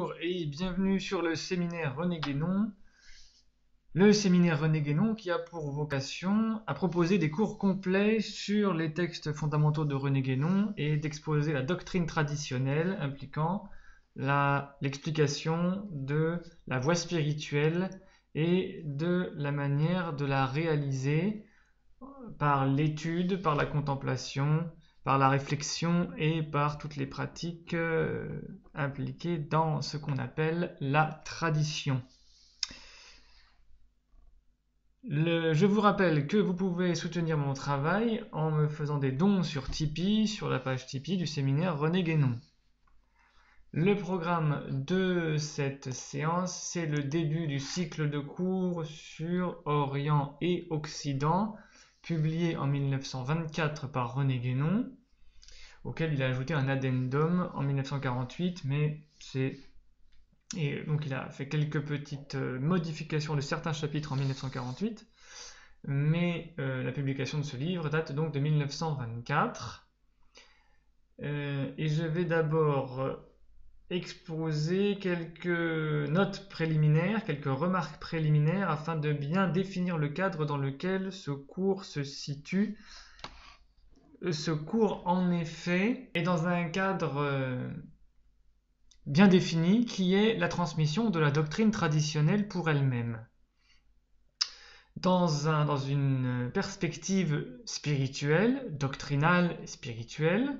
bonjour et bienvenue sur le séminaire René Guénon. Le séminaire René Guénon qui a pour vocation à proposer des cours complets sur les textes fondamentaux de René Guénon et d'exposer la doctrine traditionnelle impliquant l'explication de la voie spirituelle et de la manière de la réaliser par l'étude, par la contemplation, par la réflexion et par toutes les pratiques impliquées dans ce qu'on appelle la tradition. Je vous rappelle que vous pouvez soutenir mon travail en me faisant des dons sur Tipeee, sur la page Tipeee du séminaire René Guénon. Le programme de cette séance, c'est le début du cycle de cours sur Orient et Occident, publié en 1924 par René Guénon, auquel il a ajouté un addendum en 1948, et donc il a fait quelques petites modifications de certains chapitres en 1948, mais la publication de ce livre date donc de 1924. Et je vais d'abord exposer quelques notes préliminaires, quelques remarques préliminaires afin de bien définir le cadre dans lequel ce cours se situe. Ce cours, en effet, est dans un cadre bien défini qui est la transmission de la doctrine traditionnelle pour elle-même. Dans une perspective spirituelle, doctrinale et spirituelle,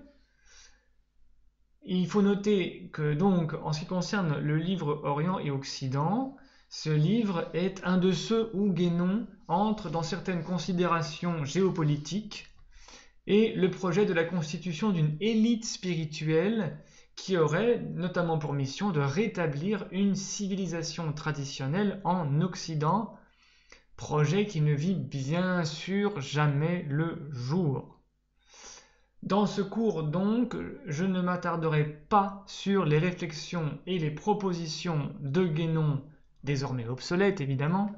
il faut noter que donc, en ce qui concerne le livre Orient et Occident, ce livre est un de ceux où Guénon entre dans certaines considérations géopolitiques et le projet de la constitution d'une élite spirituelle qui aurait notamment pour mission de rétablir une civilisation traditionnelle en Occident, projet qui ne vit bien sûr jamais le jour. Dans ce cours donc, je ne m'attarderai pas sur les réflexions et les propositions de Guénon, désormais obsolètes évidemment,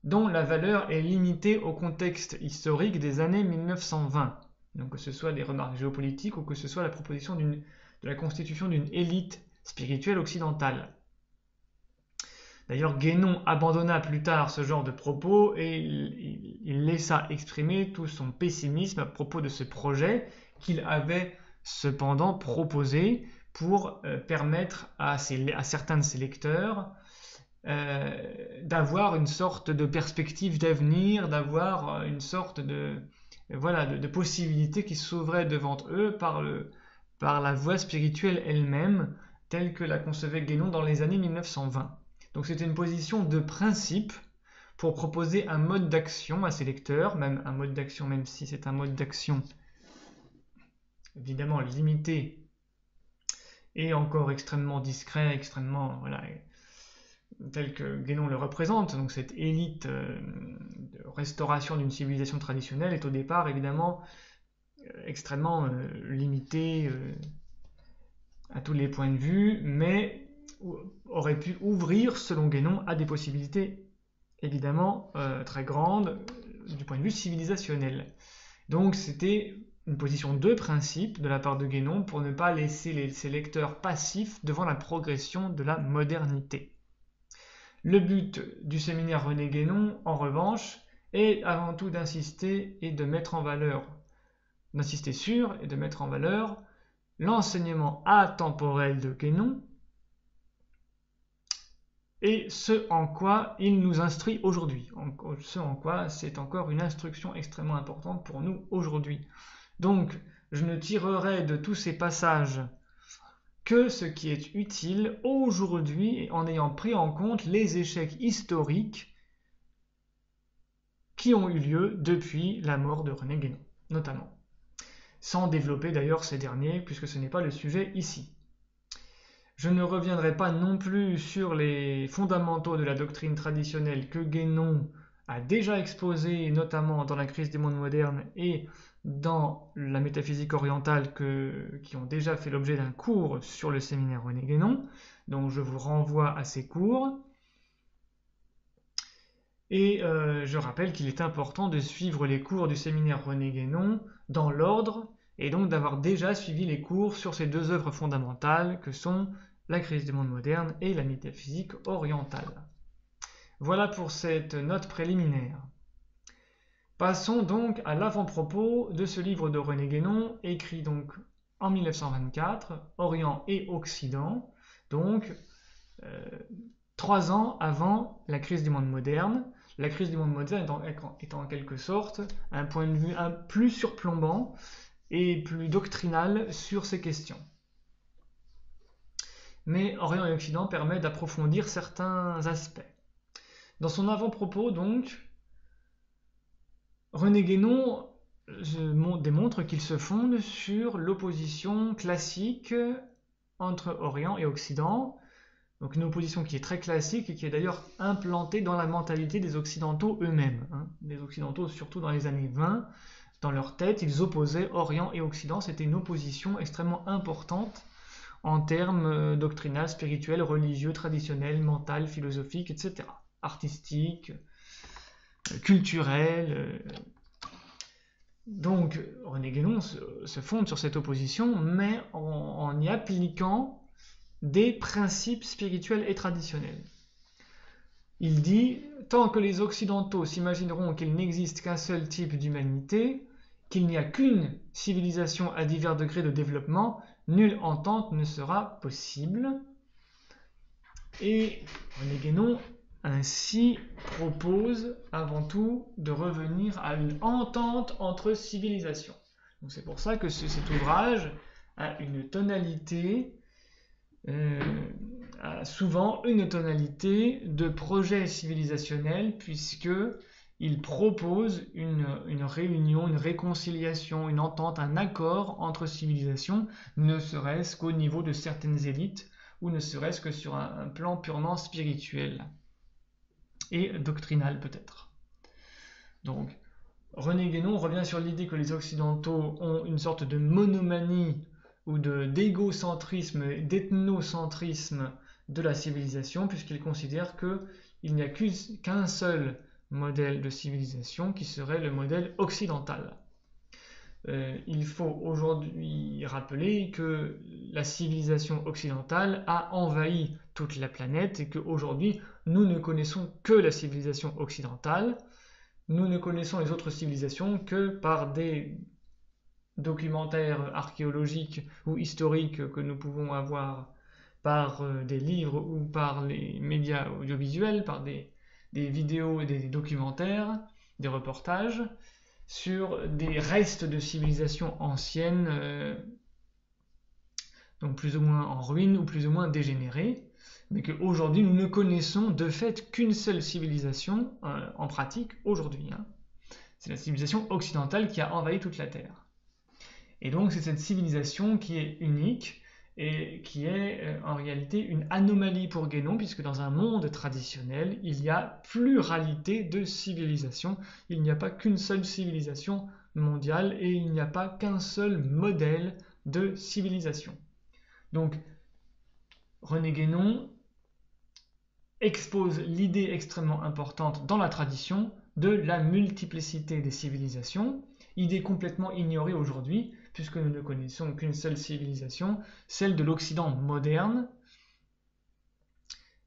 dont la valeur est limitée au contexte historique des années 1920. Donc que ce soit des remarques géopolitiques ou que ce soit la proposition de la constitution d'une élite spirituelle occidentale. D'ailleurs, Guénon abandonna plus tard ce genre de propos et il laissa exprimer tout son pessimisme à propos de ce projet qu'il avait cependant proposé pour permettre à certains de ses lecteurs d'avoir une sorte de perspective d'avenir, d'avoir une sorte de possibilité qui s'ouvrait devant eux par la voie spirituelle elle-même, telle que la concevait Guénon dans les années 1920. Donc c'était une position de principe pour proposer un mode d'action à ses lecteurs, même un mode d'action, même si c'est un mode d'action évidemment limité et encore extrêmement discret, extrêmement tel que Guénon le représente. Donc cette élite de restauration d'une civilisation traditionnelle est au départ évidemment extrêmement limitée à tous les points de vue, mais aurait pu ouvrir, selon Guénon, à des possibilités évidemment très grandes du point de vue civilisationnel. Donc c'était une position de principe de la part de Guénon pour ne pas laisser ses lecteurs passifs devant la progression de la modernité. Le but du séminaire René Guénon, en revanche, est avant tout d'insister sur et de mettre en valeur l'enseignement atemporel de Guénon et ce en quoi il nous instruit aujourd'hui, ce en quoi c'est encore une instruction extrêmement importante pour nous aujourd'hui. Donc, je ne tirerai de tous ces passages que ce qui est utile aujourd'hui en ayant pris en compte les échecs historiques qui ont eu lieu depuis la mort de René Guénon, notamment. Sans développer d'ailleurs ces derniers, puisque ce n'est pas le sujet ici. Je ne reviendrai pas non plus sur les fondamentaux de la doctrine traditionnelle que Guénon a déjà exposés, notamment dans la crise des mondes modernes et dans la métaphysique orientale qui ont déjà fait l'objet d'un cours sur le séminaire René Guénon. Donc je vous renvoie à ces cours. Et je rappelle qu'il est important de suivre les cours du séminaire René Guénon dans l'ordre et donc d'avoir déjà suivi les cours sur ces deux œuvres fondamentales que sont la crise du monde moderne et la métaphysique orientale. Voilà pour cette note préliminaire. Passons donc à l'avant-propos de ce livre de René Guénon, écrit donc en 1924, Orient et Occident, donc 3 ans avant la crise du monde moderne. La crise du monde moderne étant en quelque sorte un point de vue plus surplombant et plus doctrinal sur ces questions. Mais Orient et Occident permet d'approfondir certains aspects. Dans son avant-propos, donc, René Guénon démontre qu'il se fonde sur l'opposition classique entre Orient et Occident, donc une opposition qui est très classique et qui est d'ailleurs implantée dans la mentalité des Occidentaux eux-mêmes. Les Occidentaux, surtout dans les années 20, dans leur tête, ils opposaient Orient et Occident. C'était une opposition extrêmement importante en termes doctrinal, spirituel, religieux, traditionnel, mental, philosophique, etc. Artistique, culturel. Donc René Guénon se fonde sur cette opposition, mais en y appliquant des principes spirituels et traditionnels. Il dit « Tant que les Occidentaux s'imagineront qu'il n'existe qu'un seul type d'humanité, qu'il n'y a qu'une civilisation à divers degrés de développement, nulle entente ne sera possible. » Et René Guénon ainsi propose avant tout de revenir à une entente entre civilisations. Donc c'est pour ça que cet ouvrage a une tonalité souvent une tonalité de projet civilisationnel, puisqu'il propose une réunion, une réconciliation, une entente, un accord entre civilisations, ne serait-ce qu'au niveau de certaines élites, ou ne serait-ce que sur un plan purement spirituel et doctrinal peut-être. Donc, René Guénon revient sur l'idée que les Occidentaux ont une sorte de monomanie ou d'égocentrisme, d'ethnocentrisme de la civilisation, puisqu'il considère qu'il n'y a qu'un seul modèle de civilisation qui serait le modèle occidental. Il faut aujourd'hui rappeler que la civilisation occidentale a envahi toute la planète et qu'aujourd'hui nous ne connaissons que la civilisation occidentale. Nous ne connaissons les autres civilisations que par des documentaires archéologiques ou historiques que nous pouvons avoir par des livres ou par les médias audiovisuels, par des vidéos et des documentaires, des reportages sur des restes de civilisations anciennes, donc plus ou moins en ruine ou plus ou moins dégénérées, mais qu'aujourd'hui nous ne connaissons de fait qu'une seule civilisation en pratique aujourd'hui. C'est la civilisation occidentale qui a envahi toute la Terre. Et donc c'est cette civilisation qui est unique et qui est en réalité une anomalie pour Guénon, puisque dans un monde traditionnel, il y a pluralité de civilisations. Il n'y a pas qu'une seule civilisation mondiale et il n'y a pas qu'un seul modèle de civilisation. Donc René Guénon expose l'idée extrêmement importante dans la tradition de la multiplicité des civilisations, idée complètement ignorée aujourd'hui, puisque nous ne connaissons qu'une seule civilisation, celle de l'Occident moderne,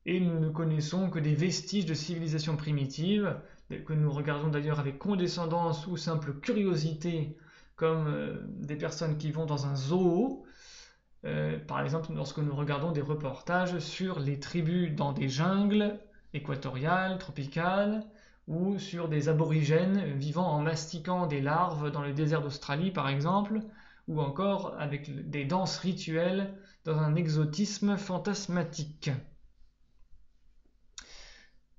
et nous ne connaissons que des vestiges de civilisation primitive, que nous regardons d'ailleurs avec condescendance ou simple curiosité, comme des personnes qui vont dans un zoo, par exemple lorsque nous regardons des reportages sur les tribus dans des jungles équatoriales, tropicales, ou sur des aborigènes vivant en mastiquant des larves dans le désert d'Australie par exemple, ou encore avec des danses rituelles dans un exotisme fantasmatique.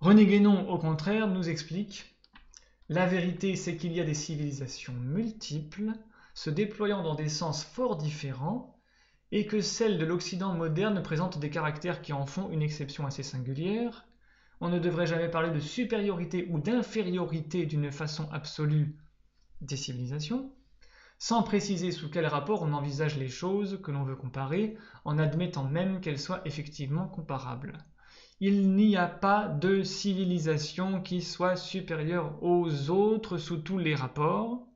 René Guénon, au contraire, nous explique « La vérité, c'est qu'il y a des civilisations multiples, se déployant dans des sens fort différents, et que celles de l'Occident moderne présentent des caractères qui en font une exception assez singulière. On ne devrait jamais parler de supériorité ou d'infériorité d'une façon absolue des civilisations, sans préciser sous quel rapport on envisage les choses que l'on veut comparer, en admettant même qu'elles soient effectivement comparables. Il n'y a pas de civilisation qui soit supérieure aux autres sous tous les rapports.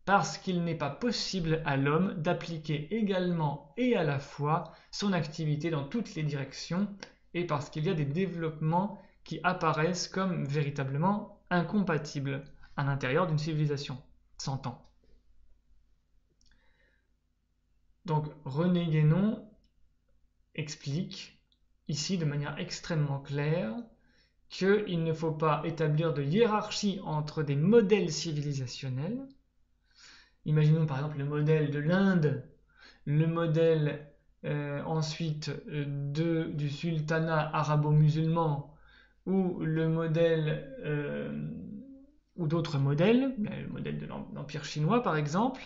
parce qu'il n'est pas possible à l'homme d'appliquer également et à la fois son activité dans toutes les directions, et parce qu'il y a des développements qui apparaissent comme véritablement incompatibles à l'intérieur d'une civilisation, s'entend. Donc René Guénon explique ici de manière extrêmement claire qu'il ne faut pas établir de hiérarchie entre des modèles civilisationnels. Imaginons par exemple le modèle de l'Inde, le modèle ensuite du sultanat arabo-musulman, ou le modèle ou d'autres modèles, le modèle de l'Empire chinois par exemple.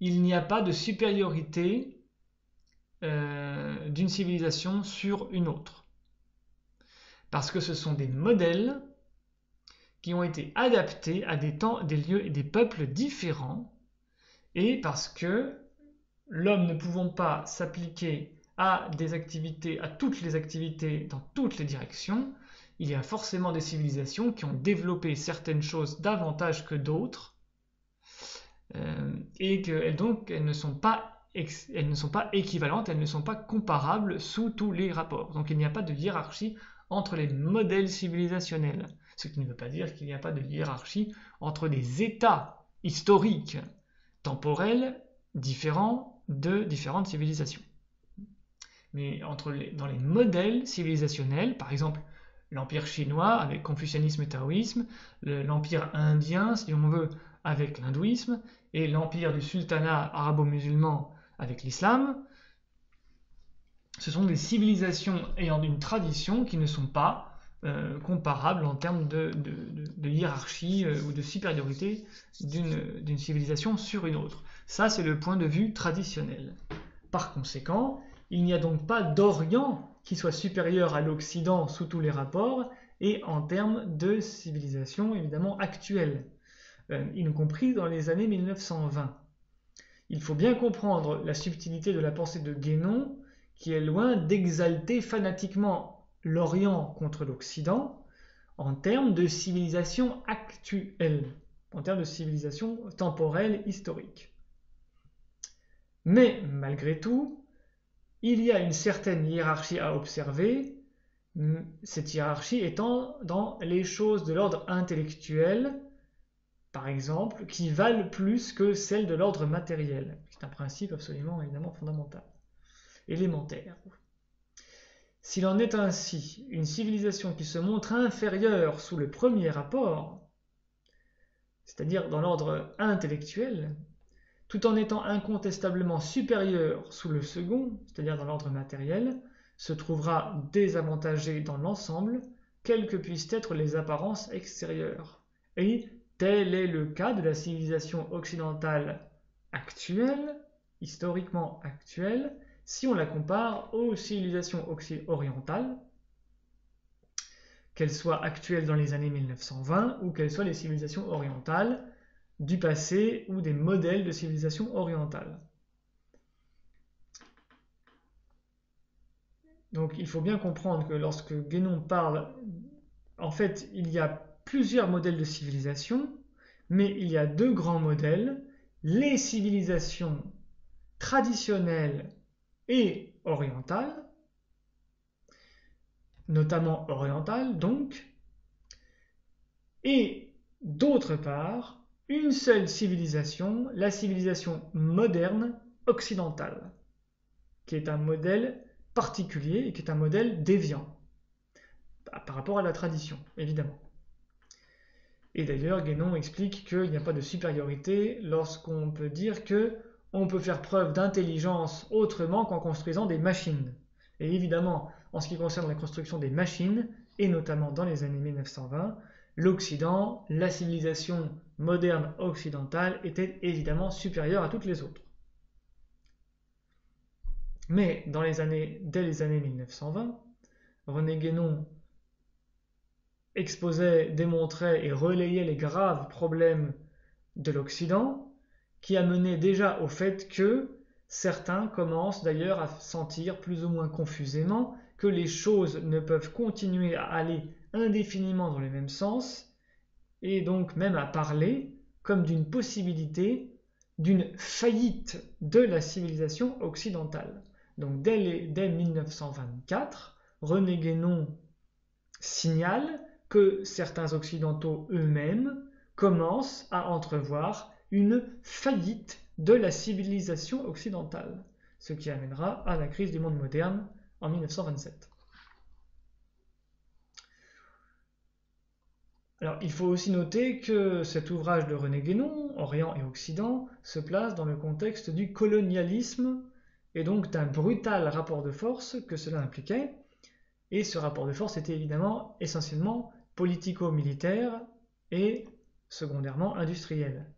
Il n'y a pas de supériorité d'une civilisation sur une autre. Parce que ce sont des modèles qui ont été adaptés à des temps, des lieux et des peuples différents, et parce que l'homme ne pouvant pas s'appliquer à des activités, à toutes les activités dans toutes les directions, il y a forcément des civilisations qui ont développé certaines choses davantage que d'autres, et que donc elles ne sont pas équivalentes, elles ne sont pas comparables sous tous les rapports. Donc il n'y a pas de hiérarchie entre les modèles civilisationnels, ce qui ne veut pas dire qu'il n'y a pas de hiérarchie entre des états historiques, temporels, différents de différentes civilisations. Mais dans les modèles civilisationnels, par exemple l'Empire chinois avec confucianisme et taoïsme, l'Empire indien, si on veut, avec l'hindouisme, et l'Empire du sultanat arabo-musulman avec l'islam, ce sont des civilisations ayant une tradition qui ne sont pas comparables en termes de hiérarchie ou de supériorité d'une civilisation sur une autre. Ça, c'est le point de vue traditionnel. Par conséquent, il n'y a donc pas d'Orient qui soit supérieur à l'Occident sous tous les rapports, et en termes de civilisation évidemment actuelle, y compris dans les années 1920. Il faut bien comprendre la subtilité de la pensée de Guénon, qui est loin d'exalter fanatiquement l'Orient contre l'Occident en termes de civilisation actuelle, en termes de civilisation temporelle, historique. Mais malgré tout, il y a une certaine hiérarchie à observer, cette hiérarchie étant dans les choses de l'ordre intellectuel, par exemple, qui valent plus que celles de l'ordre matériel. C'est un principe absolument évidemment fondamental, élémentaire. S'il en est ainsi, une civilisation qui se montre inférieure sous le premier rapport, c'est-à-dire dans l'ordre intellectuel, tout en étant incontestablement supérieure sous le second, c'est-à-dire dans l'ordre matériel, se trouvera désavantagée dans l'ensemble, quelles que puissent être les apparences extérieures. Et tel est le cas de la civilisation occidentale actuelle, historiquement actuelle, si on la compare aux civilisations orientales, qu'elles soient actuelles dans les années 1920 ou qu'elles soient les civilisations orientales du passé ou des modèles de civilisation orientale. Donc il faut bien comprendre que lorsque Guénon parle, en fait, il y a plusieurs modèles de civilisation, mais il y a deux grands modèles, les civilisations traditionnelles et orientales, notamment orientales donc, et d'autre part, une seule civilisation, la civilisation moderne occidentale, qui est un modèle particulier et qui est un modèle déviant par rapport à la tradition, évidemment. Et d'ailleurs, Guénon explique qu'il n'y a pas de supériorité lorsqu'on peut dire qu'on peut faire preuve d'intelligence autrement qu'en construisant des machines. Et évidemment, en ce qui concerne la construction des machines, et notamment dans les années 1920, l'Occident, la civilisation moderne occidentale, était évidemment supérieure à toutes les autres. Mais dès les années 1920, René Guénon exposait, démontrait et relayait les graves problèmes de l'Occident, qui amenaient déjà au fait que certains commencent d'ailleurs à sentir plus ou moins confusément que les choses ne peuvent continuer à aller indéfiniment dans le même sens, et donc même à parler comme d'une possibilité d'une faillite de la civilisation occidentale. Donc dès 1924, René Guénon signale que certains occidentaux eux-mêmes commencent à entrevoir une faillite de la civilisation occidentale, ce qui amènera à la crise du monde moderne en 1927. Alors, il faut aussi noter que cet ouvrage de René Guénon, Orient et Occident, se place dans le contexte du colonialisme et donc d'un brutal rapport de force que cela impliquait. Et ce rapport de force était évidemment essentiellement politico-militaire et secondairement industriel.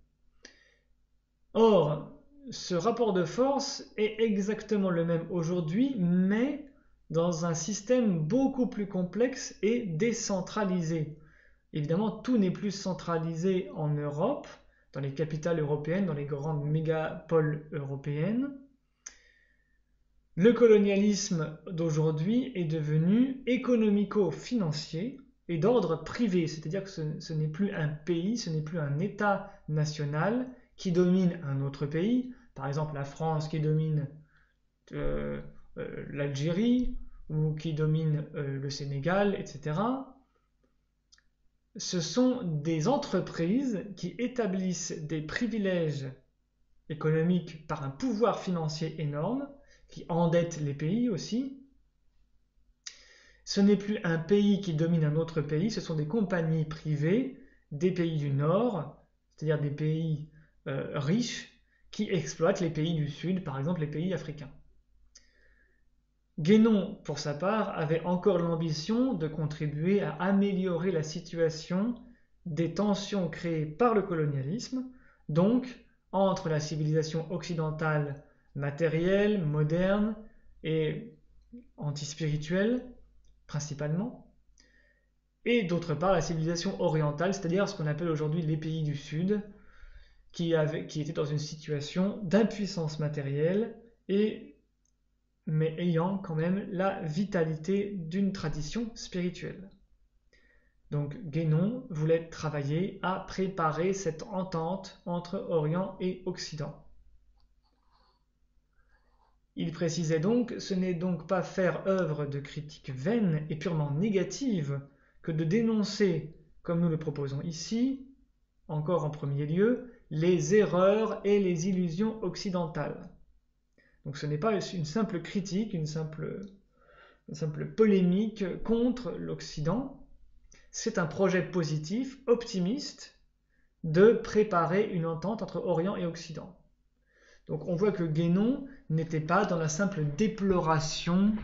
Or, ce rapport de force est exactement le même aujourd'hui, mais dans un système beaucoup plus complexe et décentralisé. Évidemment, tout n'est plus centralisé en Europe, dans les capitales européennes, dans les grandes mégapoles européennes. Le colonialisme d'aujourd'hui est devenu économico-financier et d'ordre privé, c'est-à-dire que ce n'est plus un pays, ce n'est plus un État national qui domine un autre pays, par exemple la France qui domine l'Algérie ou qui domine le Sénégal, etc. Ce sont des entreprises qui établissent des privilèges économiques par un pouvoir financier énorme, qui endettent les pays aussi. Ce n'est plus un pays qui domine un autre pays, ce sont des compagnies privées des pays du Nord, c'est-à-dire des pays riches, qui exploitent les pays du Sud, par exemple les pays africains. Guénon, pour sa part, avait encore l'ambition de contribuer à améliorer la situation des tensions créées par le colonialisme, donc entre la civilisation occidentale matérielle, moderne et antispirituelle, principalement, et d'autre part la civilisation orientale, c'est-à-dire ce qu'on appelle aujourd'hui les pays du Sud, qui étaient dans une situation d'impuissance matérielle mais ayant quand même la vitalité d'une tradition spirituelle. Donc Guénon voulait travailler à préparer cette entente entre Orient et Occident. Il précisait donc, ce n'est donc pas faire œuvre de critique vaine et purement négative que de dénoncer, comme nous le proposons ici, encore en premier lieu, les erreurs et les illusions occidentales. Donc ce n'est pas une simple critique, une simple polémique contre l'Occident, c'est un projet positif, optimiste, de préparer une entente entre Orient et Occident. Donc on voit que Guénon n'était pas dans la simple déploration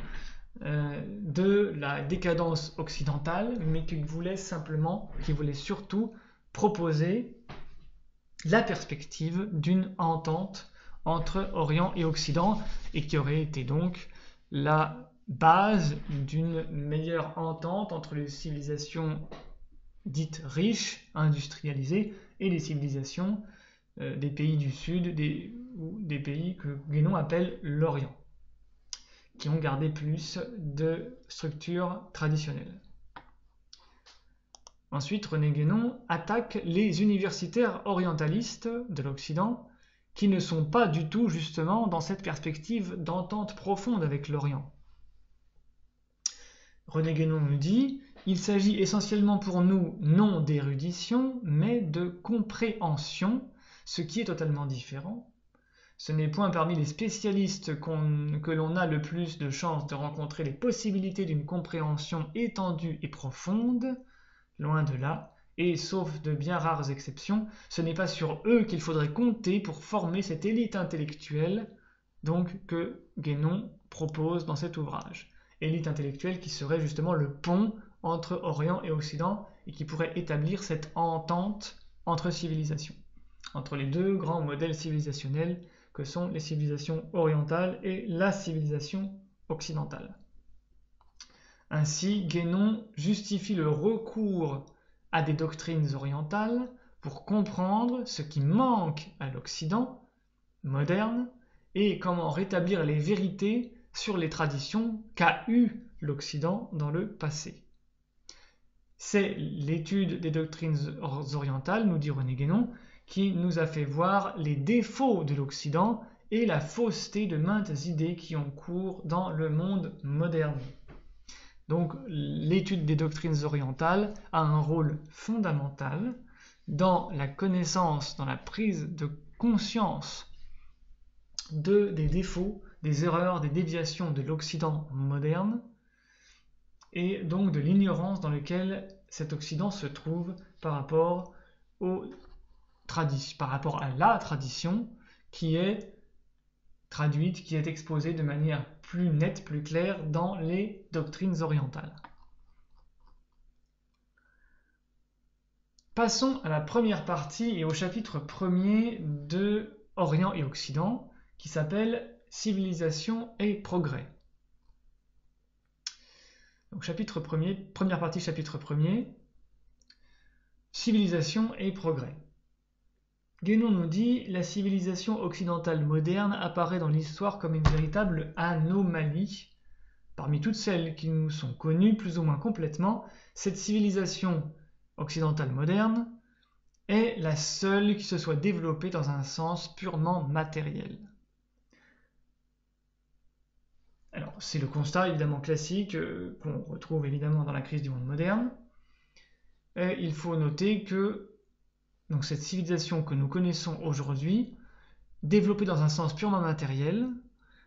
de la décadence occidentale, mais qu'il voulait surtout proposer la perspective d'une entente entre Orient et Occident, et qui aurait été donc la base d'une meilleure entente entre les civilisations dites riches, industrialisées, et les civilisations des pays du Sud, ou des pays que Guénon appelle l'Orient, qui ont gardé plus de structures traditionnelles. Ensuite, René Guénon attaque les universitaires orientalistes de l'Occident, qui ne sont pas du tout justement dans cette perspective d'entente profonde avec l'Orient. René Guénon nous dit « Il s'agit essentiellement pour nous non d'érudition, mais de compréhension, ce qui est totalement différent. Ce n'est point parmi les spécialistes que l'on a le plus de chances de rencontrer les possibilités d'une compréhension étendue et profonde, loin de là. Et sauf de bien rares exceptions, ce n'est pas sur eux qu'il faudrait compter pour former cette élite intellectuelle donc, que Guénon propose dans cet ouvrage. Élite intellectuelle qui serait justement le pont entre Orient et Occident et qui pourrait établir cette entente entre civilisations, entre les deux grands modèles civilisationnels que sont les civilisations orientales et la civilisation occidentale. Ainsi, Guénon justifie le recours à des doctrines orientales pour comprendre ce qui manque à l'Occident moderne et comment rétablir les vérités sur les traditions qu'a eues l'Occident dans le passé. C'est l'étude des doctrines orientales, nous dit René Guénon, qui nous a fait voir les défauts de l'Occident et la fausseté de maintes idées qui ont cours dans le monde moderne. Donc l'étude des doctrines orientales a un rôle fondamental dans la connaissance, dans la prise de conscience des défauts, des erreurs, des déviations de l'Occident moderne et donc de l'ignorance dans laquelle cet Occident se trouve par rapport à la tradition qui est traduite, qui est exposée de manière plus nette, plus claire dans les doctrines orientales. Passons à la première partie et au chapitre 1er de Orient et Occident, qui s'appelle Civilisation et progrès. Donc chapitre 1er, première partie chapitre 1er, Civilisation et progrès. Guénon nous dit « La civilisation occidentale moderne apparaît dans l'histoire comme une véritable anomalie. Parmi toutes celles qui nous sont connues plus ou moins complètement, cette civilisation occidentale moderne est la seule qui se soit développée dans un sens purement matériel. » Alors, c'est le constat évidemment classique qu'on retrouve évidemment dans la crise du monde moderne. Et il faut noter que donc, cette civilisation que nous connaissons aujourd'hui, développée dans un sens purement matériel,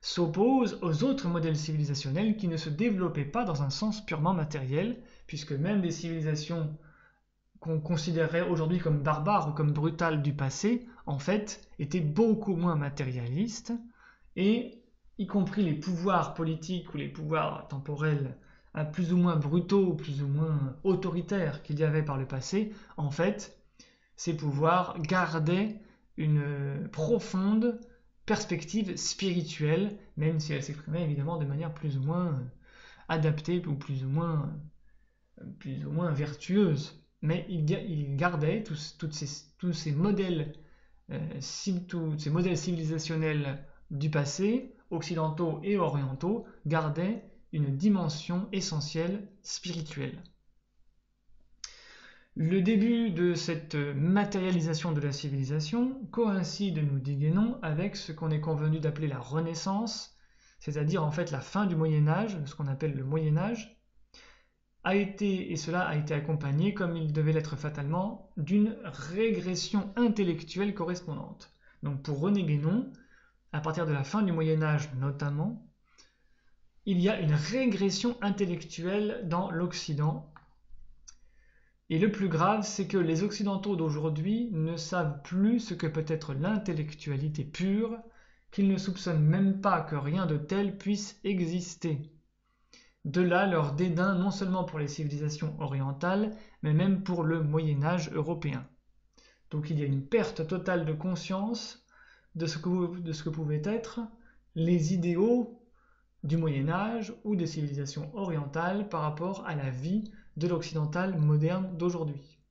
s'oppose aux autres modèles civilisationnels qui ne se développaient pas dans un sens purement matériel, puisque même des civilisations qu'on considérerait aujourd'hui comme barbares ou comme brutales du passé, en fait, étaient beaucoup moins matérialistes, et y compris les pouvoirs politiques ou les pouvoirs temporels plus ou moins brutaux, plus ou moins autoritaires qu'il y avait par le passé, en fait, ces pouvoirs gardaient une profonde perspective spirituelle, même si elle s'exprimait évidemment de manière plus ou moins adaptée ou plus ou moins vertueuse. Mais il gardait tous ces modèles civilisationnels du passé, occidentaux et orientaux, gardaient une dimension essentielle spirituelle. Le début de cette matérialisation de la civilisation coïncide, nous dit Guénon, avec ce qu'on est convenu d'appeler la Renaissance, c'est-à-dire en fait la fin du Moyen-Âge, ce qu'on appelle le Moyen-Âge, et cela a été accompagné, comme il devait l'être fatalement, d'une régression intellectuelle correspondante. Donc pour René Guénon, à partir de la fin du Moyen-Âge notamment, il y a une régression intellectuelle dans l'Occident. Et le plus grave, c'est que les Occidentaux d'aujourd'hui ne savent plus ce que peut être l'intellectualité pure, qu'ils ne soupçonnent même pas que rien de tel puisse exister. De là leur dédain non seulement pour les civilisations orientales, mais même pour le Moyen-Âge européen. Donc il y a une perte totale de conscience de ce que pouvaient être les idéaux du Moyen-Âge ou des civilisations orientales par rapport à la vie de l'occidental moderne d'aujourd'hui.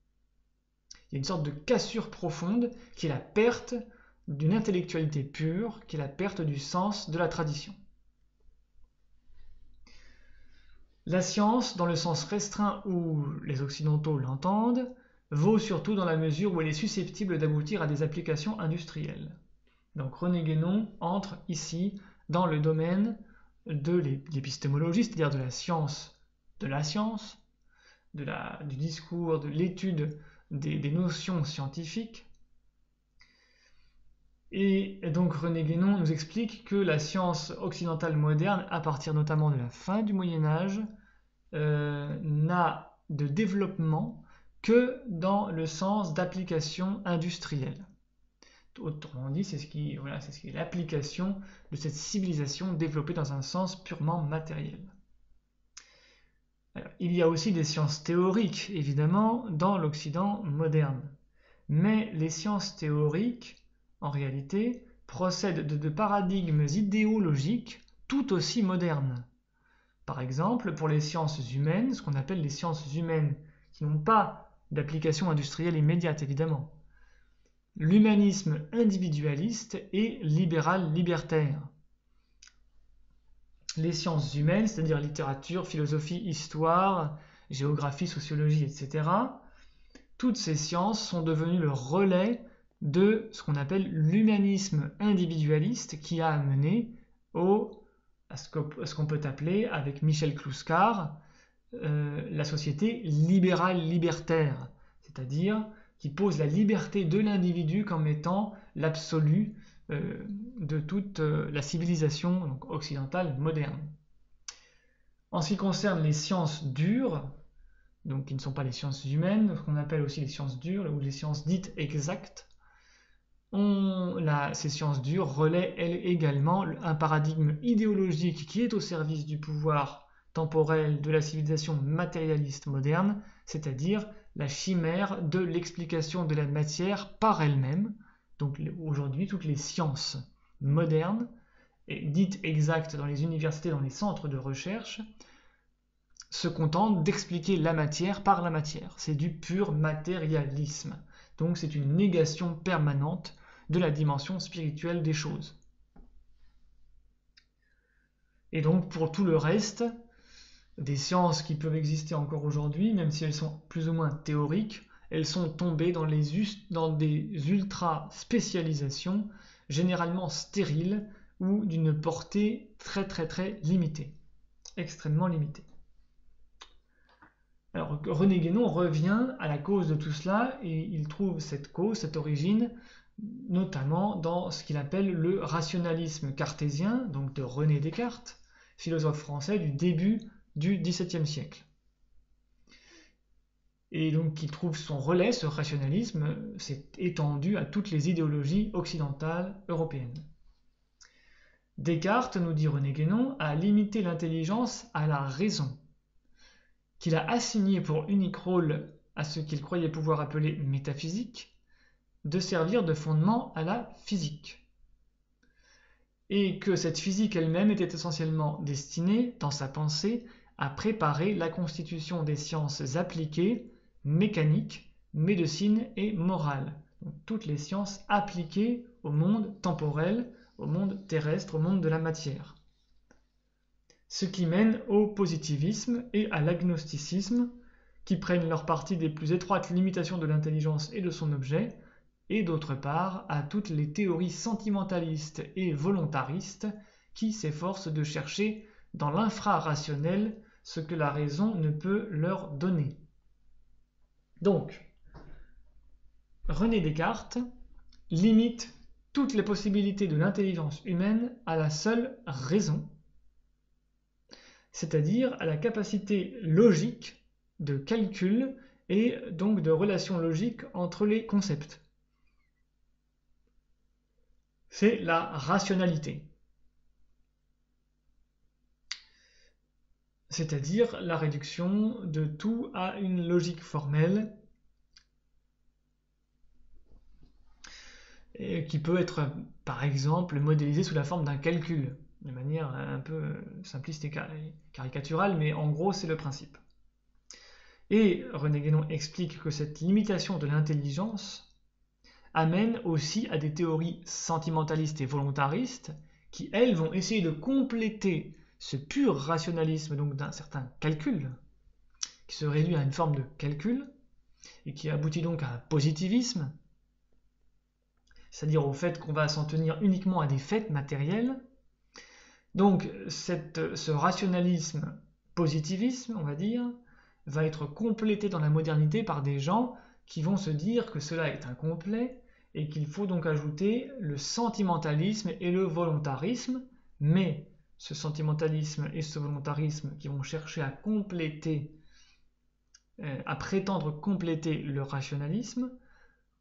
Il y a une sorte de cassure profonde qui est la perte d'une intellectualité pure, qui est la perte du sens de la tradition. La science, dans le sens restreint où les Occidentaux l'entendent, vaut surtout dans la mesure où elle est susceptible d'aboutir à des applications industrielles. Donc René Guénon entre ici dans le domaine de l'épistémologie, c'est-à-dire de la science, du discours, de l'étude des notions scientifiques. Et donc René Guénon nous explique que la science occidentale moderne, à partir notamment de la fin du Moyen-Âge, n'a de développement que dans le sens d'application industrielle. Autrement dit, c'est ce qui est l'application de cette civilisation développée dans un sens purement matériel. Alors, il y a aussi des sciences théoriques, évidemment, dans l'Occident moderne. Mais les sciences théoriques, en réalité, procèdent de paradigmes idéologiques tout aussi modernes. Par exemple, pour les sciences humaines, ce qu'on appelle les sciences humaines, qui n'ont pas d'application industrielle immédiate, évidemment. L'humanisme individualiste et libéral-libertaire. Les sciences humaines, c'est-à-dire littérature, philosophie, histoire, géographie, sociologie, etc., toutes ces sciences sont devenues le relais de ce qu'on appelle l'humanisme individualiste qui a amené à ce qu'on peut appeler, avec Michel Clouscar, la société libérale libertaire, c'est-à-dire qui pose la liberté de l'individu comme étant l'absolu de toute la civilisation donc, occidentale moderne. En ce qui concerne les sciences dures, donc qui ne sont pas les sciences humaines, ce qu'on appelle aussi les sciences dures ou les sciences dites exactes, ces sciences dures relaient elles également un paradigme idéologique qui est au service du pouvoir temporel de la civilisation matérialiste moderne, c'est-à-dire la chimère de l'explication de la matière par elle-même. Donc aujourd'hui, toutes les sciences modernes, et dites exactes dans les universités, dans les centres de recherche, se contentent d'expliquer la matière par la matière. C'est du pur matérialisme. Donc c'est une négation permanente de la dimension spirituelle des choses. Et donc pour tout le reste, des sciences qui peuvent exister encore aujourd'hui, même si elles sont plus ou moins théoriques, elles sont tombées dans des ultra-spécialisations, généralement stériles, ou d'une portée très très très limitée, extrêmement limitée. Alors René Guénon revient à la cause de tout cela, et il trouve cette cause, cette origine, notamment dans ce qu'il appelle le rationalisme cartésien, donc de René Descartes, philosophe français du début du XVIIe siècle. Et donc qui trouve son relais, ce rationalisme, s'est étendu à toutes les idéologies occidentales européennes. Descartes, nous dit René Guénon, a limité l'intelligence à la raison, qu'il a assigné pour unique rôle à ce qu'il croyait pouvoir appeler métaphysique, de servir de fondement à la physique. Et que cette physique elle-même était essentiellement destinée, dans sa pensée, à préparer la constitution des sciences appliquées, mécaniques, médecine et morale. Donc, toutes les sciences appliquées au monde temporel, au monde terrestre, au monde de la matière. Ce qui mène au positivisme et à l'agnosticisme, qui prennent leur parti des plus étroites limitations de l'intelligence et de son objet, et d'autre part à toutes les théories sentimentalistes et volontaristes qui s'efforcent de chercher dans l'infrarationnel ce que la raison ne peut leur donner. Donc, René Descartes limite toutes les possibilités de l'intelligence humaine à la seule raison, c'est-à-dire à la capacité logique de calcul et donc de relation logique entre les concepts. C'est la rationalité. C'est-à-dire la réduction de tout à une logique formelle qui peut être, par exemple, modélisée sous la forme d'un calcul, de manière un peu simpliste et caricaturale, mais en gros, c'est le principe. Et René Guénon explique que cette limitation de l'intelligence amène aussi à des théories sentimentalistes et volontaristes qui, elles, vont essayer de compléter ce pur rationalisme, donc d'un certain calcul, qui se réduit à une forme de calcul, et qui aboutit donc à un positivisme, c'est-à-dire au fait qu'on va s'en tenir uniquement à des faits matériels. Donc ce rationalisme positivisme, on va dire, va être complété dans la modernité par des gens qui vont se dire que cela est incomplet et qu'il faut donc ajouter le sentimentalisme et le volontarisme, mais ce sentimentalisme et ce volontarisme qui vont chercher à compléter, à prétendre compléter le rationalisme,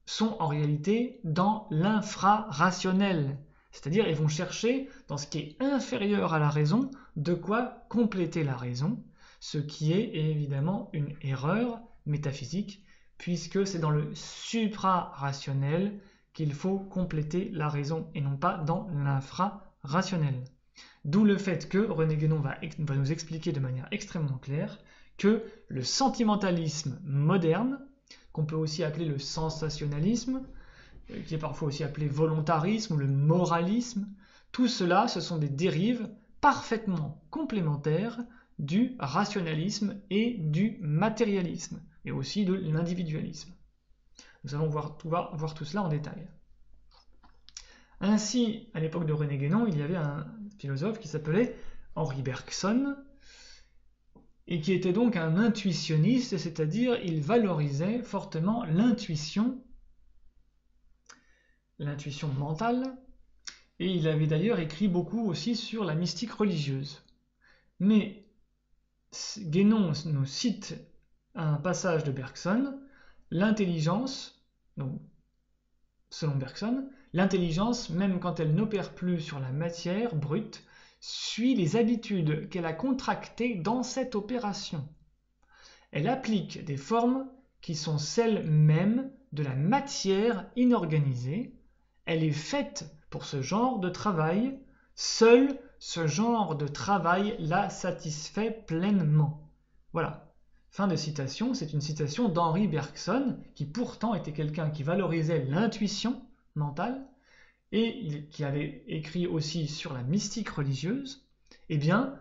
sont en réalité dans l'infrarationnel. C'est-à-dire ils vont chercher, dans ce qui est inférieur à la raison, de quoi compléter la raison, ce qui est évidemment une erreur métaphysique, puisque c'est dans le supra-rationnel qu'il faut compléter la raison, et non pas dans l'infra-rationnel. D'où le fait que René Guénon va nous expliquer de manière extrêmement claire que le sentimentalisme moderne, qu'on peut aussi appeler le sensationnalisme, qui est parfois aussi appelé volontarisme ou le moralisme, tout cela, ce sont des dérives parfaitement complémentaires du rationalisme et du matérialisme, et aussi de l'individualisme. Nous allons voir tout cela en détail. Ainsi, à l'époque de René Guénon, il y avait un philosophe qui s'appelait Henri Bergson, et qui était donc un intuitionniste, c'est-à-dire il valorisait fortement l'intuition mentale, et il avait d'ailleurs écrit beaucoup aussi sur la mystique religieuse. Mais Guénon nous cite un passage de Bergson, l'intelligence, donc selon Bergson, l'intelligence, même quand elle n'opère plus sur la matière brute, suit les habitudes qu'elle a contractées dans cette opération. Elle applique des formes qui sont celles mêmes de la matière inorganisée. Elle est faite pour ce genre de travail. Seul ce genre de travail la satisfait pleinement. Voilà. Fin de citation, c'est une citation d'Henri Bergson, qui pourtant était quelqu'un qui valorisait l'intuition mentale, et qui avait écrit aussi sur la mystique religieuse. Eh bien,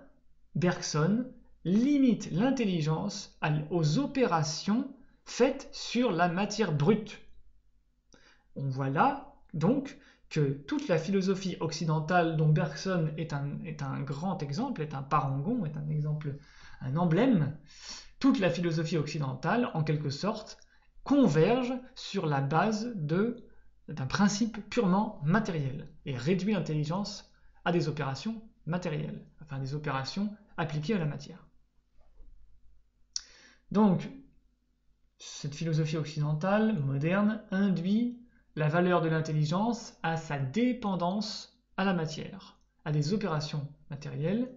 Bergson limite l'intelligence aux opérations faites sur la matière brute. On voit là, donc, que toute la philosophie occidentale dont Bergson est un grand exemple, est un parangon, est un exemple, un emblème, toute la philosophie occidentale, en quelque sorte, converge sur la base d'un principe purement matériel et réduit l'intelligence à des opérations matérielles, enfin des opérations appliquées à la matière. Donc, cette philosophie occidentale, moderne, induit la valeur de l'intelligence à sa dépendance à la matière, à des opérations matérielles.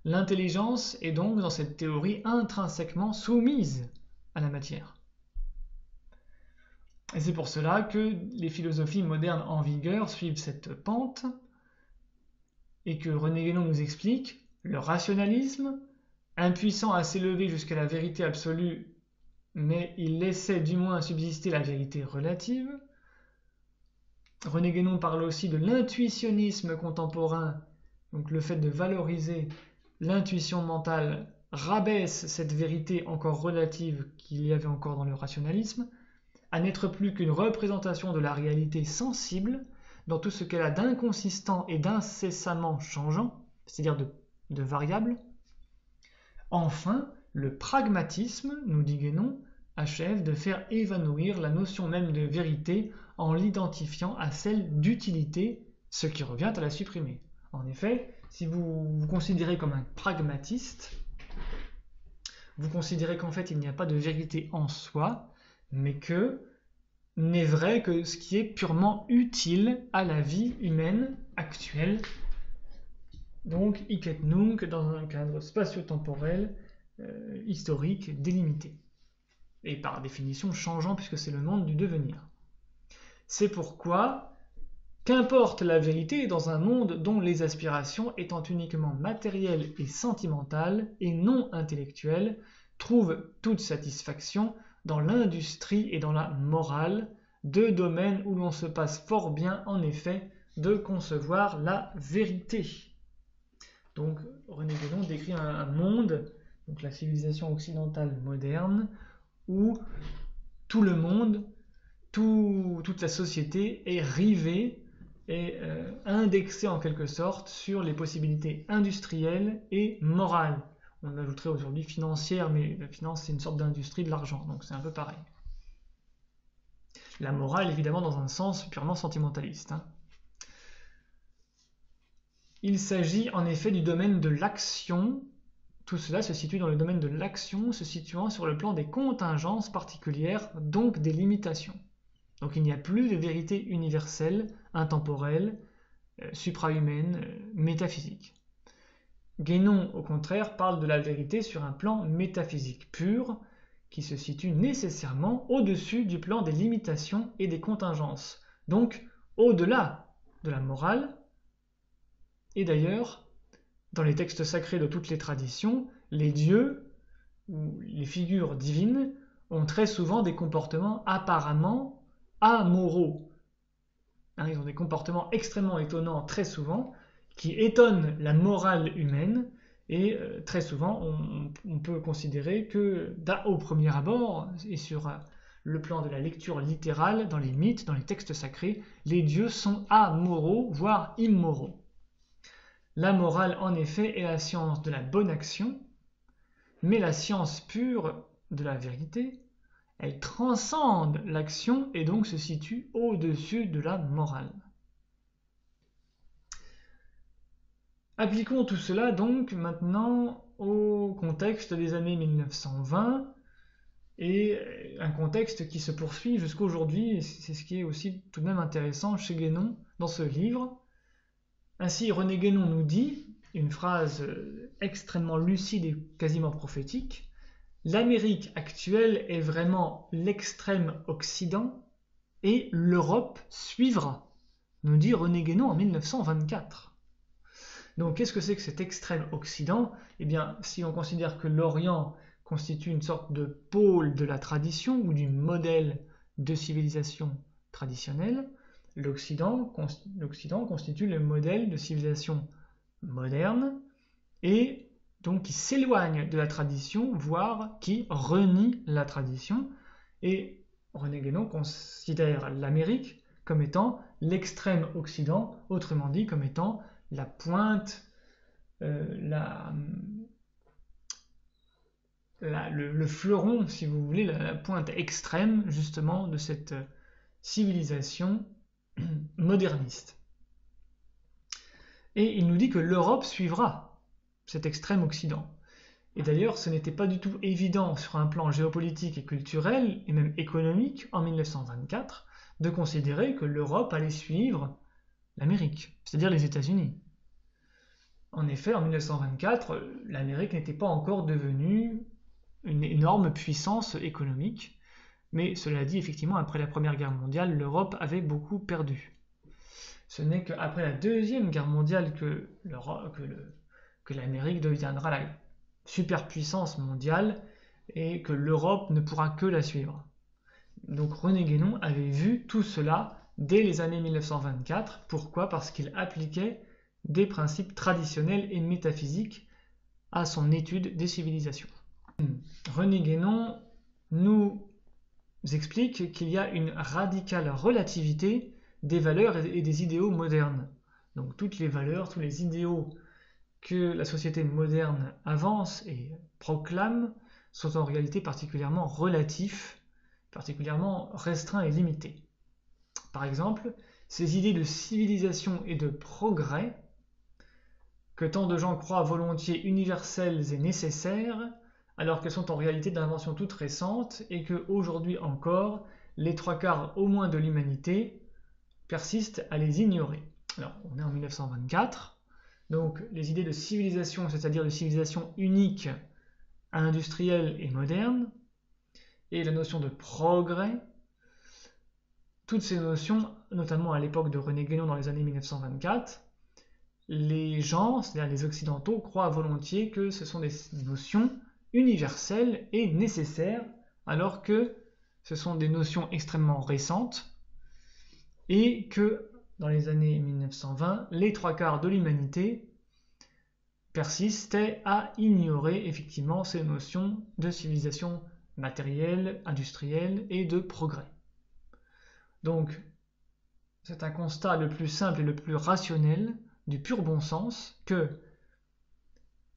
L'intelligence est donc, dans cette théorie, intrinsèquement soumise à la matière. Et c'est pour cela que les philosophies modernes en vigueur suivent cette pente, et que René Guénon nous explique le rationalisme, impuissant à s'élever jusqu'à la vérité absolue, mais il laissait du moins subsister la vérité relative. René Guénon parle aussi de l'intuitionnisme contemporain, donc le fait de valoriser l'intuition mentale rabaisse cette vérité encore relative qu'il y avait encore dans le rationalisme, à n'être plus qu'une représentation de la réalité sensible dans tout ce qu'elle a d'inconsistant et d'incessamment changeant, c'est-à-dire de variable. Enfin, le pragmatisme, nous dit Guénon, achève de faire évanouir la notion même de vérité en l'identifiant à celle d'utilité, ce qui revient à la supprimer. En effet, si vous vous considérez comme un pragmatiste, vous considérez qu'en fait il n'y a pas de vérité en soi, mais que n'est vrai que ce qui est purement utile à la vie humaine actuelle. Donc, hic et nunc, dans un cadre spatio-temporel, historique, délimité. Et par définition changeant, puisque c'est le monde du devenir. C'est pourquoi, qu'importe la vérité dans un monde dont les aspirations, étant uniquement matérielles et sentimentales, et non intellectuelles, trouvent toute satisfaction dans l'industrie et dans la morale, deux domaines où l'on se passe fort bien, en effet, de concevoir la vérité. Donc, René Guénon décrit un monde, donc la civilisation occidentale moderne, où tout le monde, toute la société est rivée et indexée en quelque sorte sur les possibilités industrielles et morales. On ajouterait aujourd'hui financière, mais la finance c'est une sorte d'industrie de l'argent, donc c'est un peu pareil. La morale évidemment dans un sens purement sentimentaliste. Il s'agit en effet du domaine de l'action. Tout cela se situe dans le domaine de l'action, se situant sur le plan des contingences particulières, donc des limitations. Donc il n'y a plus de vérité universelle, intemporelle, suprahumaine, métaphysique. Guénon, au contraire, parle de la vérité sur un plan métaphysique pur, qui se situe nécessairement au-dessus du plan des limitations et des contingences, donc au-delà de la morale. Et d'ailleurs, dans les textes sacrés de toutes les traditions, les dieux, ou les figures divines, ont très souvent des comportements apparemment amoraux. Ils ont des comportements extrêmement étonnants très souvent, qui étonnent la morale humaine, et très souvent on peut considérer que, au premier abord, et sur le plan de la lecture littérale dans les mythes, dans les textes sacrés. Les dieux sont amoraux, voire immoraux. La morale, en effet, est la science de la bonne action, mais la science pure de la vérité, elle transcende l'action et donc se situe au-dessus de la morale. Appliquons tout cela donc maintenant au contexte des années 1920 et un contexte qui se poursuit jusqu'à aujourd'hui, et c'est ce qui est aussi tout de même intéressant chez Guénon dans ce livre. Ainsi, René Guénon nous dit, une phrase extrêmement lucide et quasiment prophétique, « L'Amérique actuelle est vraiment l'extrême Occident et l'Europe suivra », nous dit René Guénon en 1924. Donc qu'est-ce que c'est que cet extrême Occident? Eh bien, si on considère que l'Orient constitue une sorte de pôle de la tradition ou du modèle de civilisation traditionnelle, l'Occident constitue le modèle de civilisation moderne et donc qui s'éloigne de la tradition, voire qui renie la tradition. Et René Guénon considère l'Amérique comme étant l'extrême Occident, autrement dit comme étant la pointe, le fleuron, si vous voulez, la pointe extrême justement de cette civilisation moderniste. Et il nous dit que l'Europe suivra cet extrême Occident. Et d'ailleurs, ce n'était pas du tout évident sur un plan géopolitique et culturel, et même économique, en 1924, de considérer que l'Europe allait suivre l'Amérique, c'est-à-dire les États-Unis. En effet, en 1924, l'Amérique n'était pas encore devenue une énorme puissance économique, mais cela dit, effectivement, après la Première Guerre mondiale, l'Europe avait beaucoup perdu. Ce n'est qu'après la Deuxième Guerre mondiale que l'Amérique deviendra la superpuissance mondiale et que l'Europe ne pourra que la suivre. Donc René Guénon avait vu tout cela dès les années 1924. Pourquoi? Parce qu'il appliquait des principes traditionnels et métaphysiques à son étude des civilisations. René Guénon nous explique qu'il y a une radicale relativité des valeurs et des idéaux modernes. Donc toutes les valeurs, tous les idéaux que la société moderne avance et proclame sont en réalité particulièrement relatifs, particulièrement restreints et limités. Par exemple, ces idées de civilisation et de progrès, que tant de gens croient volontiers universelles et nécessaires, alors qu'elles sont en réalité d'inventions toutes récentes et que, aujourd'hui encore, les 3/4 au moins de l'humanité persistent à les ignorer. Alors, on est en 1924, donc les idées de civilisation, c'est-à-dire de civilisation unique, industrielle et moderne, et la notion de progrès, toutes ces notions, notamment à l'époque de René Guénon dans les années 1924, les gens, c'est-à-dire les occidentaux, croient volontiers que ce sont des notions universelles et nécessaires, alors que ce sont des notions extrêmement récentes et que dans les années 1920, les 3/4 de l'humanité persistaient à ignorer effectivement ces notions de civilisation matérielle, industrielle et de progrès. Donc, c'est un constat le plus simple et le plus rationnel, du pur bon sens, que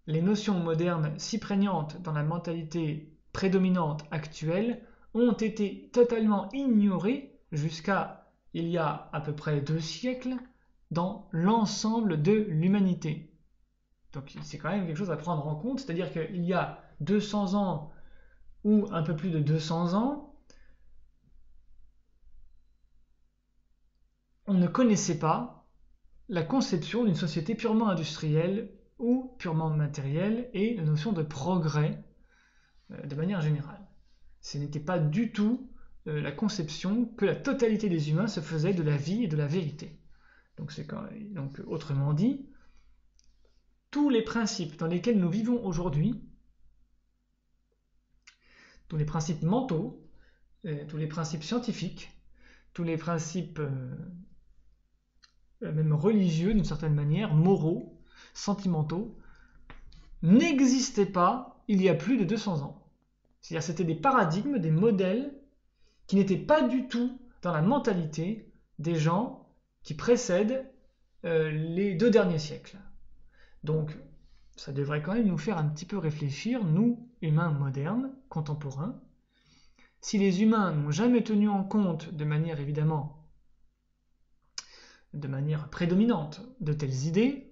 les notions modernes si prégnantes dans la mentalité prédominante actuelle ont été totalement ignorées jusqu'à il y a à peu près 2 siècles dans l'ensemble de l'humanité. Donc c'est quand même quelque chose à prendre en compte, c'est-à-dire qu'il y a 200 ans ou un peu plus de 200 ans, on ne connaissait pas la conception d'une société purement industrielle ou purement matérielle et la notion de progrès de manière générale. Ce n'était pas du tout la conception que la totalité des humains se faisait de la vie et de la vérité. Donc autrement dit, tous les principes dans lesquels nous vivons aujourd'hui, tous les principes mentaux, tous les principes scientifiques, tous les principes même religieux d'une certaine manière, moraux, sentimentaux, n'existaient pas il y a plus de 200 ans. C'est-à-dire c'était des paradigmes, des modèles qui n'était pas du tout dans la mentalité des gens qui précèdent les 2 derniers siècles. Donc, ça devrait quand même nous faire un petit peu réfléchir, nous, humains modernes, contemporains. Si les humains n'ont jamais tenu en compte de manière prédominante de telles idées,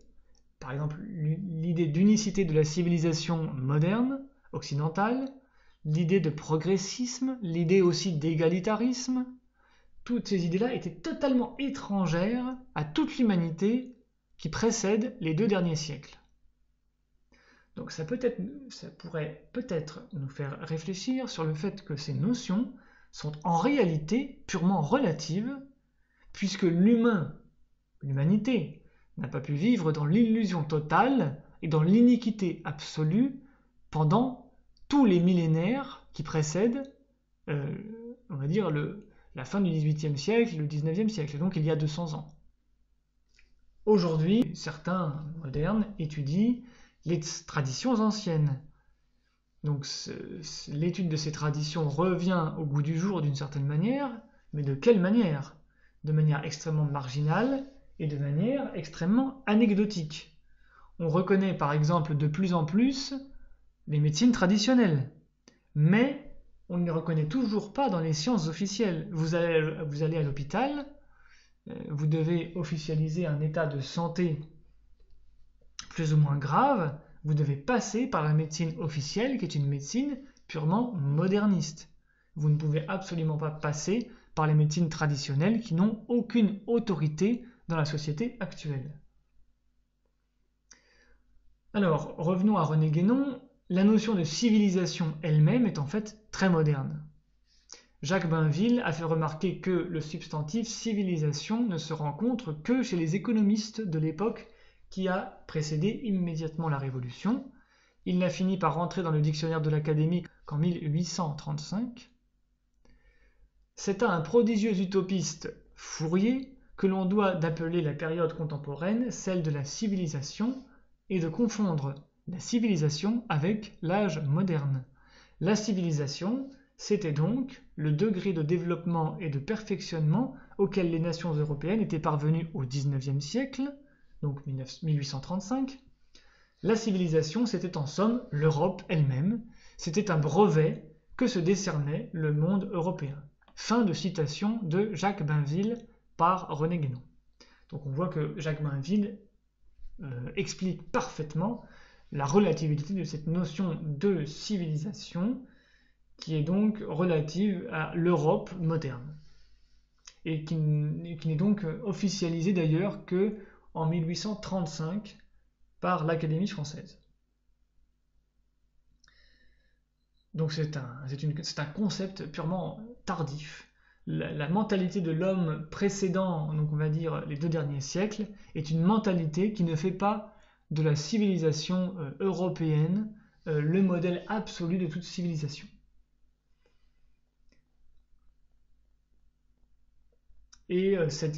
par exemple l'idée d'unicité de la civilisation moderne, occidentale, l'idée de progressisme, l'idée aussi d'égalitarisme, toutes ces idées-là étaient totalement étrangères à toute l'humanité qui précède les 2 derniers siècles. Donc ça pourrait peut-être nous faire réfléchir sur le fait que ces notions sont en réalité purement relatives, puisque l'humanité, n'a pas pu vivre dans l'illusion totale et dans l'iniquité absolue pendant tous les millénaires qui précèdent, on va dire, la fin du XVIIIe siècle et le XIXe siècle, donc il y a 200 ans. Aujourd'hui, certains modernes étudient les traditions anciennes. Donc l'étude de ces traditions revient au goût du jour d'une certaine manière, mais de quelle manière? De manière extrêmement marginale et de manière extrêmement anecdotique. On reconnaît par exemple de plus en plus les médecines traditionnelles, mais on ne les reconnaît toujours pas dans les sciences officielles. Vous allez à l'hôpital, vous devez officialiser un état de santé plus ou moins grave, vous devez passer par la médecine officielle qui est une médecine purement moderniste. Vous ne pouvez absolument pas passer par les médecines traditionnelles qui n'ont aucune autorité dans la société actuelle. Alors, revenons à René Guénon, la notion de civilisation elle-même est en fait très moderne. Jacques Bainville a fait remarquer que le substantif civilisation ne se rencontre que chez les économistes de l'époque qui a précédé immédiatement la Révolution. Il n'a fini par rentrer dans le dictionnaire de l'Académie qu'en 1835. C'est à un prodigieux utopiste Fourier que l'on doit d'appeler la période contemporaine celle de la civilisation et de confondre la civilisation avec l'âge moderne. La civilisation, c'était donc le degré de développement et de perfectionnement auquel les nations européennes étaient parvenues au XIXe siècle, donc 1835. La civilisation, c'était en somme l'Europe elle-même, c'était un brevet que se décernait le monde européen. Fin de citation de Jacques Bainville par René Guénon. Donc on voit que Jacques Bainville explique parfaitement la relativité de cette notion de civilisation qui est donc relative à l'Europe moderne et qui n'est donc officialisée d'ailleurs qu'en 1835 par l'Académie française. Donc c'est un concept purement tardif. La mentalité de l'homme précédent, donc on va dire les 2 derniers siècles, est une mentalité qui ne fait pas de la civilisation européenne le modèle absolu de toute civilisation. Et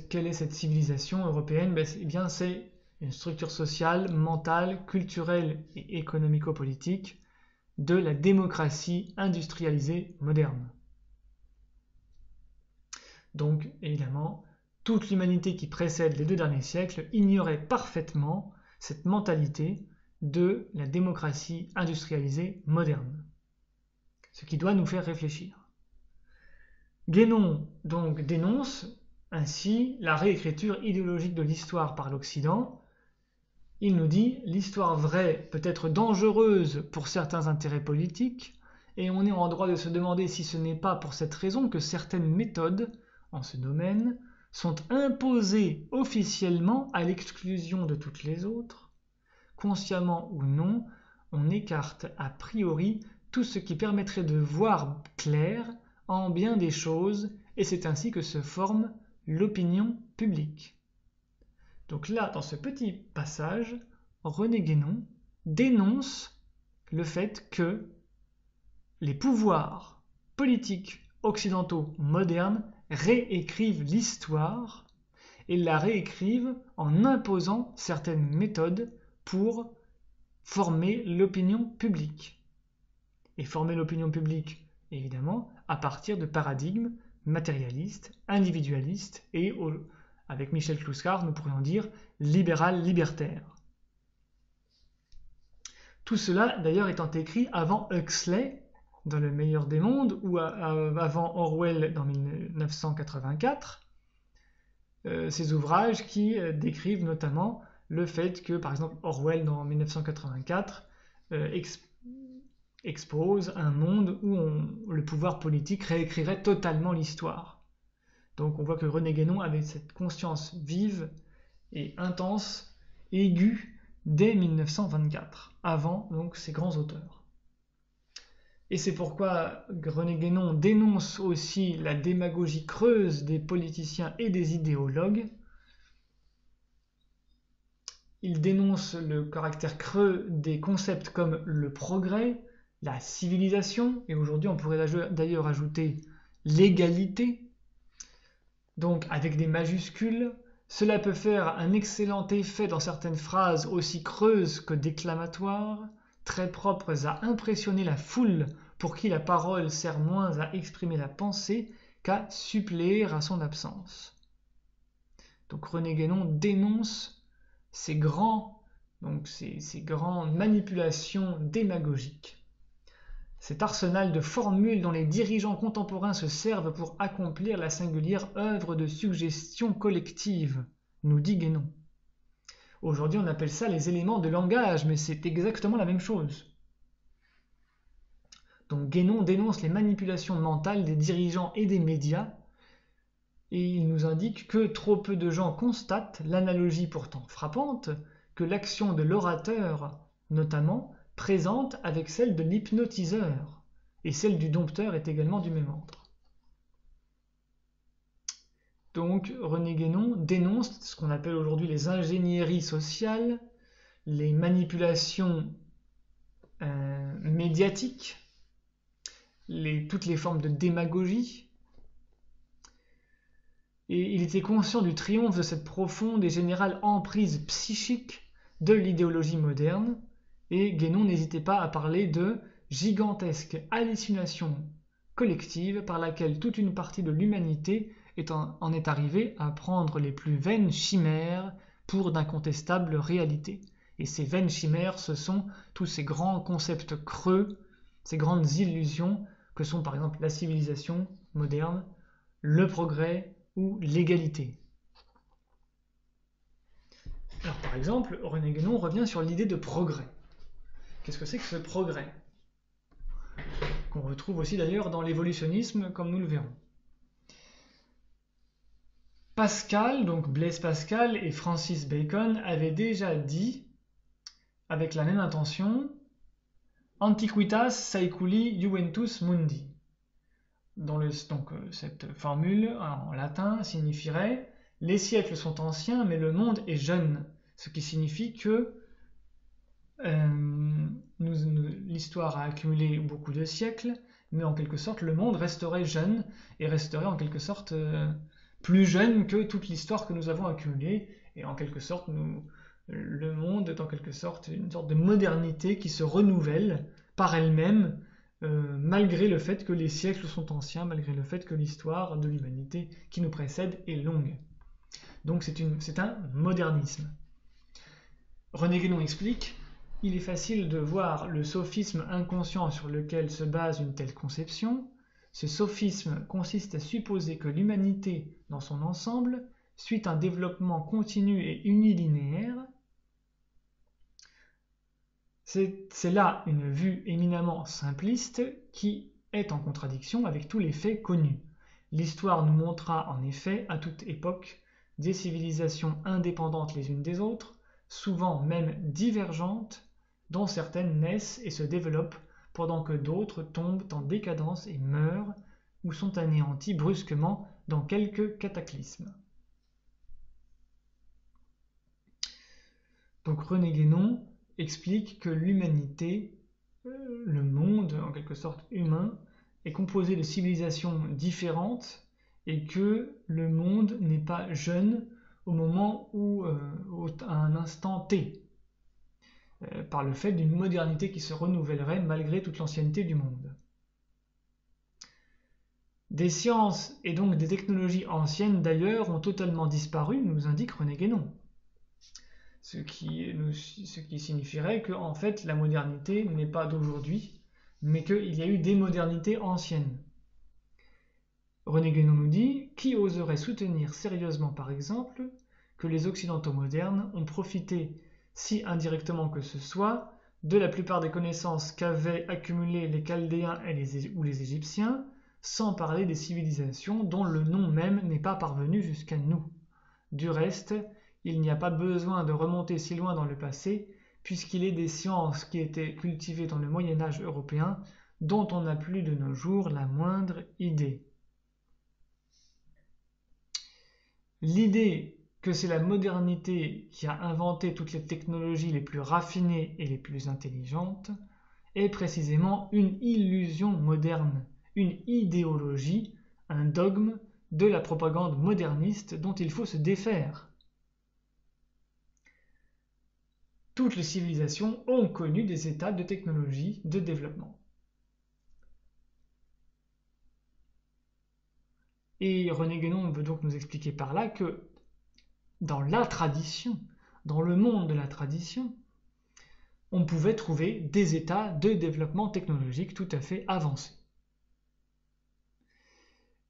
quelle est cette civilisation européenne? Eh bien, c'est une structure sociale, mentale, culturelle et économico-politique de la démocratie industrialisée moderne. Donc, évidemment, toute l'humanité qui précède les 2 derniers siècles ignorait parfaitement cette mentalité de la démocratie industrialisée moderne. Ce qui doit nous faire réfléchir. Guénon donc dénonce ainsi la réécriture idéologique de l'histoire par l'Occident. Il nous dit « L'histoire vraie peut être dangereuse pour certains intérêts politiques, et on est en droit de se demander si ce n'est pas pour cette raison que certaines méthodes, en ce domaine, sont imposées officiellement à l'exclusion de toutes les autres. Consciemment ou non, on écarte a priori tout ce qui permettrait de voir clair en bien des choses, et c'est ainsi que se forme l'opinion publique. » Donc là, dans ce petit passage, René Guénon dénonce le fait que les pouvoirs politiques occidentaux modernes réécrivent l'histoire et la réécrivent en imposant certaines méthodes pour former l'opinion publique. Et former l'opinion publique, évidemment, à partir de paradigmes matérialiste, individualiste et, avec Michel Clouscar, nous pourrions dire libéral-libertaire. Tout cela d'ailleurs étant écrit avant Huxley dans Le meilleur des mondes ou avant Orwell dans 1984, ces ouvrages qui décrivent notamment le fait que, par exemple, Orwell dans 1984 expose un monde où le pouvoir politique réécrirait totalement l'histoire. Donc on voit que René Guénon avait cette conscience vive et intense, aiguë, dès 1924, avant donc ces grands auteurs. Et c'est pourquoi René Guénon dénonce aussi la démagogie creuse des politiciens et des idéologues. Il dénonce le caractère creux des concepts comme le progrès, la civilisation, et aujourd'hui on pourrait d'ailleurs ajouter l'égalité, donc avec des majuscules. Cela peut faire un excellent effet dans certaines phrases aussi creuses que déclamatoires, très propres à impressionner la foule pour qui la parole sert moins à exprimer la pensée qu'à suppléer à son absence. Donc René Guénon dénonce ces grandes manipulations démagogiques. Cet arsenal de formules dont les dirigeants contemporains se servent pour accomplir la singulière œuvre de suggestion collective, nous dit Guénon. Aujourd'hui, on appelle ça les éléments de langage, mais c'est exactement la même chose. Donc Guénon dénonce les manipulations mentales des dirigeants et des médias, et il nous indique que trop peu de gens constatent l'analogie pourtant frappante que l'action de l'orateur, notamment, présente avec celle de l'hypnotiseur, et celle du dompteur est également du même ordre. Donc René Guénon dénonce ce qu'on appelle aujourd'hui les ingénieries sociales, les manipulations médiatiques, toutes les formes de démagogie, et il était conscient du triomphe de cette profonde et générale emprise psychique de l'idéologie moderne, et Guénon n'hésitait pas à parler de gigantesque hallucination collective par laquelle toute une partie de l'humanité en est arrivée à prendre les plus vaines chimères pour d'incontestables réalités. Et ces vaines chimères, ce sont tous ces grands concepts creux, ces grandes illusions que sont par exemple la civilisation moderne, le progrès ou l'égalité. Alors par exemple, René Guénon revient sur l'idée de progrès. Qu'est-ce que c'est que ce progrès? Qu'on retrouve aussi d'ailleurs dans l'évolutionnisme, comme nous le verrons. Pascal, donc Blaise Pascal et Francis Bacon avaient déjà dit, avec la même intention, Antiquitas saeculi juventus mundi. Cette formule en latin signifierait « Les siècles sont anciens, mais le monde est jeune », ce qui signifie que l'histoire a accumulé beaucoup de siècles, mais en quelque sorte le monde resterait jeune et resterait en quelque sorte plus jeune que toute l'histoire que nous avons accumulée, et en quelque sorte le monde est en quelque sorte une sorte de modernité qui se renouvelle par elle-même malgré le fait que les siècles sont anciens, malgré le fait que l'histoire de l'humanité qui nous précède est longue. Donc c'est un modernisme. René Guénon explique: il est facile de voir le sophisme inconscient sur lequel se base une telle conception. Ce sophisme consiste à supposer que l'humanité, dans son ensemble, suit un développement continu et unilinéaire. C'est là une vue éminemment simpliste qui est en contradiction avec tous les faits connus. L'histoire nous montrera en effet, à toute époque, des civilisations indépendantes les unes des autres, souvent même divergentes, dont certaines naissent et se développent pendant que d'autres tombent en décadence et meurent ou sont anéanties brusquement dans quelques cataclysmes. Donc René Guénon explique que l'humanité, le monde en quelque sorte humain, est composé de civilisations différentes et que le monde n'est pas jeune au moment où, à un instant T, par le fait d'une modernité qui se renouvellerait malgré toute l'ancienneté du monde. Des sciences et donc des technologies anciennes d'ailleurs ont totalement disparu, nous indique René Guénon. Ce qui signifierait que en fait la modernité n'est pas d'aujourd'hui, mais qu'il y a eu des modernités anciennes. René Guénon nous dit « Qui oserait soutenir sérieusement par exemple que les Occidentaux modernes ont profité, si indirectement que ce soit, de la plupart des connaissances qu'avaient accumulées les Chaldéens ou les Égyptiens, sans parler des civilisations dont le nom même n'est pas parvenu jusqu'à nous. Du reste, il n'y a pas besoin de remonter si loin dans le passé, puisqu'il est des sciences qui étaient cultivées dans le Moyen-Âge européen, dont on n'a plus de nos jours la moindre idée. » L'idée que c'est la modernité qui a inventé toutes les technologies les plus raffinées et les plus intelligentes est précisément une illusion moderne, une idéologie, un dogme de la propagande moderniste dont il faut se défaire. Toutes les civilisations ont connu des étapes de technologie, de développement. Et René Guénon veut donc nous expliquer par là que dans la tradition, dans le monde de la tradition, on pouvait trouver des états de développement technologique tout à fait avancés.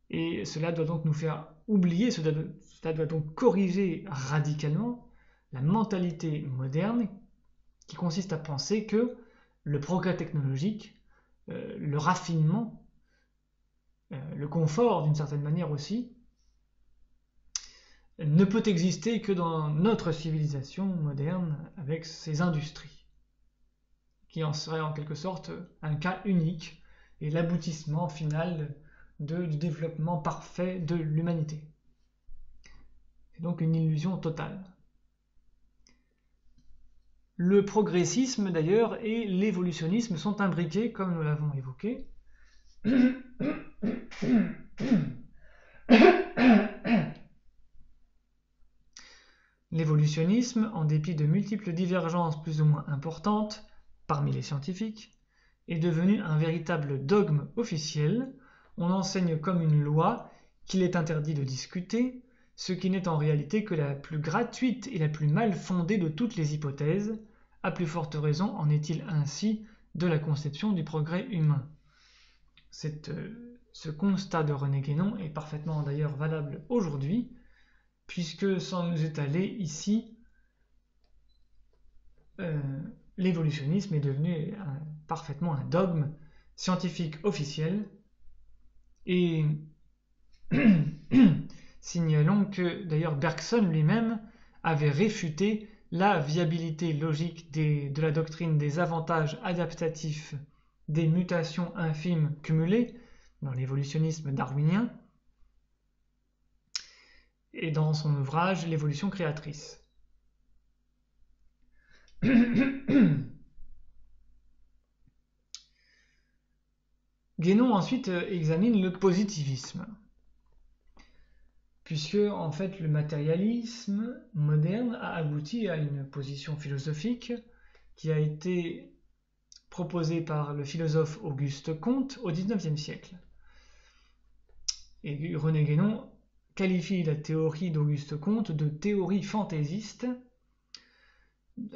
Et cela doit donc nous faire oublier, cela doit donc corriger radicalement la mentalité moderne qui consiste à penser que le progrès technologique, le raffinement, le confort d'une certaine manière aussi, ne peut exister que dans notre civilisation moderne avec ses industries, qui en serait en quelque sorte un cas unique et l'aboutissement final du développement parfait de l'humanité. C'est donc une illusion totale. Le progressisme d'ailleurs et l'évolutionnisme sont imbriqués, comme nous l'avons évoqué. L'évolutionnisme, en dépit de multiples divergences plus ou moins importantes parmi les scientifiques, est devenu un véritable dogme officiel. On enseigne comme une loi qu'il est interdit de discuter, ce qui n'est en réalité que la plus gratuite et la plus mal fondée de toutes les hypothèses. À plus forte raison en est-il ainsi de la conception du progrès humain. Ce constat de René Guénon est parfaitement d'ailleurs valable aujourd'hui, puisque sans nous étaler ici, l'évolutionnisme est devenu parfaitement un dogme scientifique officiel. Et signalons que d'ailleurs Bergson lui-même avait réfuté la viabilité logique de la doctrine des avantages adaptatifs des mutations infimes cumulées dans l'évolutionnisme darwinien et dans son ouvrage L'évolution créatrice. Guénon ensuite examine le positivisme, puisque en fait le matérialisme moderne a abouti à une position philosophique qui a été proposée par le philosophe Auguste Comte au XIXe siècle. Et René Guénon qualifie la théorie d'Auguste Comte de théorie fantaisiste,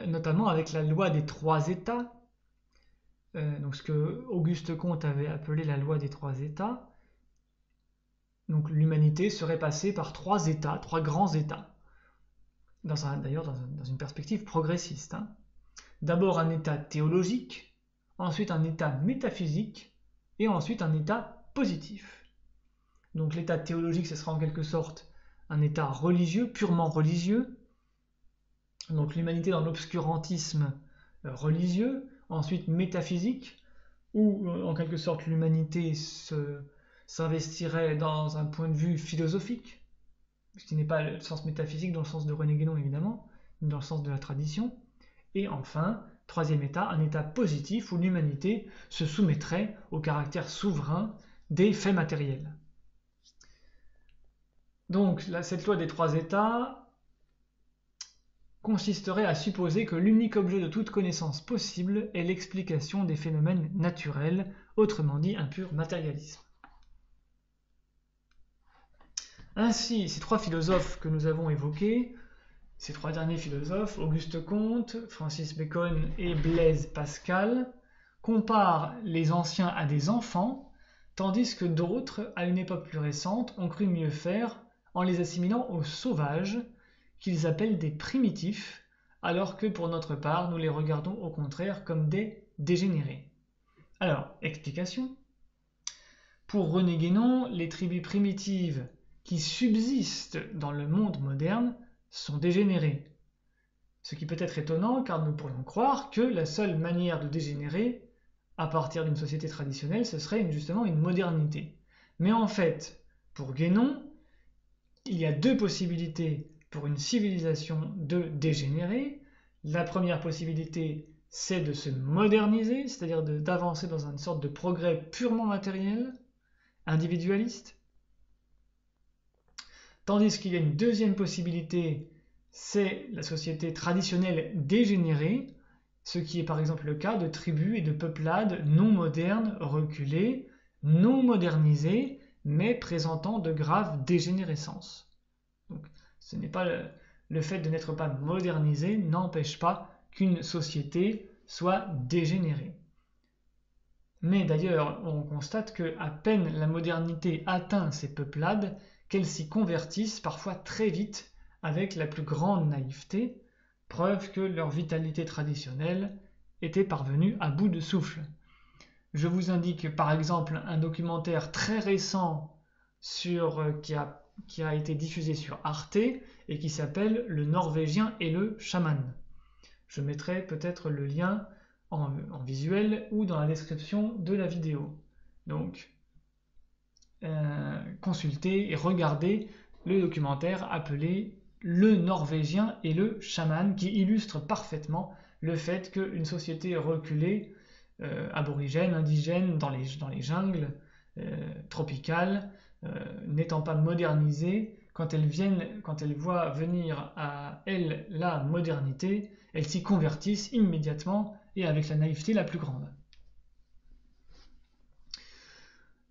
notamment avec la loi des trois états, donc ce que Auguste Comte avait appelé la loi des trois états. Donc l'humanité serait passée par trois états, trois grands états, d'ailleurs dans une perspective progressiste. D'abord un état théologique, ensuite un état métaphysique, et ensuite un état positif. Donc l'état théologique, ce sera en quelque sorte un état religieux, purement religieux, donc l'humanité dans l'obscurantisme religieux, ensuite métaphysique, où en quelque sorte l'humanité s'investirait dans un point de vue philosophique, ce qui n'est pas le sens métaphysique dans le sens de René Guénon évidemment, mais dans le sens de la tradition. Et enfin, troisième état, un état positif où l'humanité se soumettrait au caractère souverain des faits matériels. Donc cette loi des trois états consisterait à supposer que l'unique objet de toute connaissance possible est l'explication des phénomènes naturels, autrement dit un pur matérialisme. Ainsi, ces trois philosophes que nous avons évoqués, ces trois derniers philosophes, Auguste Comte, Francis Bacon et Blaise Pascal, comparent les anciens à des enfants, tandis que d'autres, à une époque plus récente, ont cru mieux faire en les assimilant aux sauvages, qu'ils appellent des primitifs, alors que pour notre part, nous les regardons au contraire comme des dégénérés. Alors, explication. Pour René Guénon, les tribus primitives qui subsistent dans le monde moderne sont dégénérées. Ce qui peut être étonnant car nous pourrions croire que la seule manière de dégénérer à partir d'une société traditionnelle, ce serait justement une modernité. Mais en fait, pour Guénon, il y a deux possibilités pour une civilisation de dégénérer. La première possibilité, c'est de se moderniser, c'est-à-dire d'avancer dans une sorte de progrès purement matériel, individualiste. Tandis qu'il y a une deuxième possibilité, c'est la société traditionnelle dégénérée, ce qui est par exemple le cas de tribus et de peuplades non modernes, reculées, non modernisées, mais présentant de graves dégénérescences. Donc, ce n'est pas le fait de n'être pas modernisé n'empêche pas qu'une société soit dégénérée. Mais d'ailleurs, on constate que à peine la modernité atteint ces peuplades, qu'elles s'y convertissent parfois très vite avec la plus grande naïveté, preuve que leur vitalité traditionnelle était parvenue à bout de souffle. Je vous indique par exemple un documentaire très récent qui a été diffusé sur Arte et qui s'appelle Le Norvégien et le chaman. Je mettrai peut-être le lien en visuel ou dans la description de la vidéo. Donc, consultez et regardez le documentaire appelé Le Norvégien et le chaman qui illustre parfaitement le fait qu'une société reculée, aborigène, indigène, dans les jungles tropicales, n'étant pas modernisée, quand elle voit venir à elle la modernité, elles s'y convertissent immédiatement et avec la naïveté la plus grande.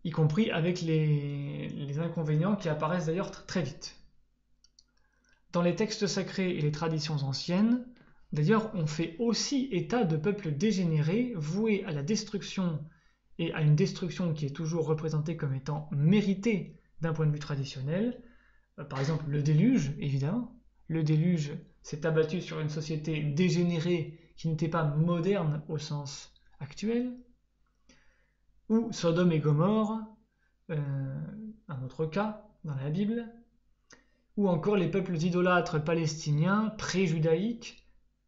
Y compris avec les inconvénients qui apparaissent d'ailleurs très vite. Dans les textes sacrés et les traditions anciennes, d'ailleurs, on fait aussi état de peuples dégénérés, voués à la destruction et à une destruction qui est toujours représentée comme étant méritée d'un point de vue traditionnel. Par exemple, le déluge, évidemment. Le déluge s'est abattu sur une société dégénérée qui n'était pas moderne au sens actuel. Ou Sodome et Gomorrhe, un autre cas dans la Bible. Ou encore les peuples idolâtres palestiniens pré-judaïques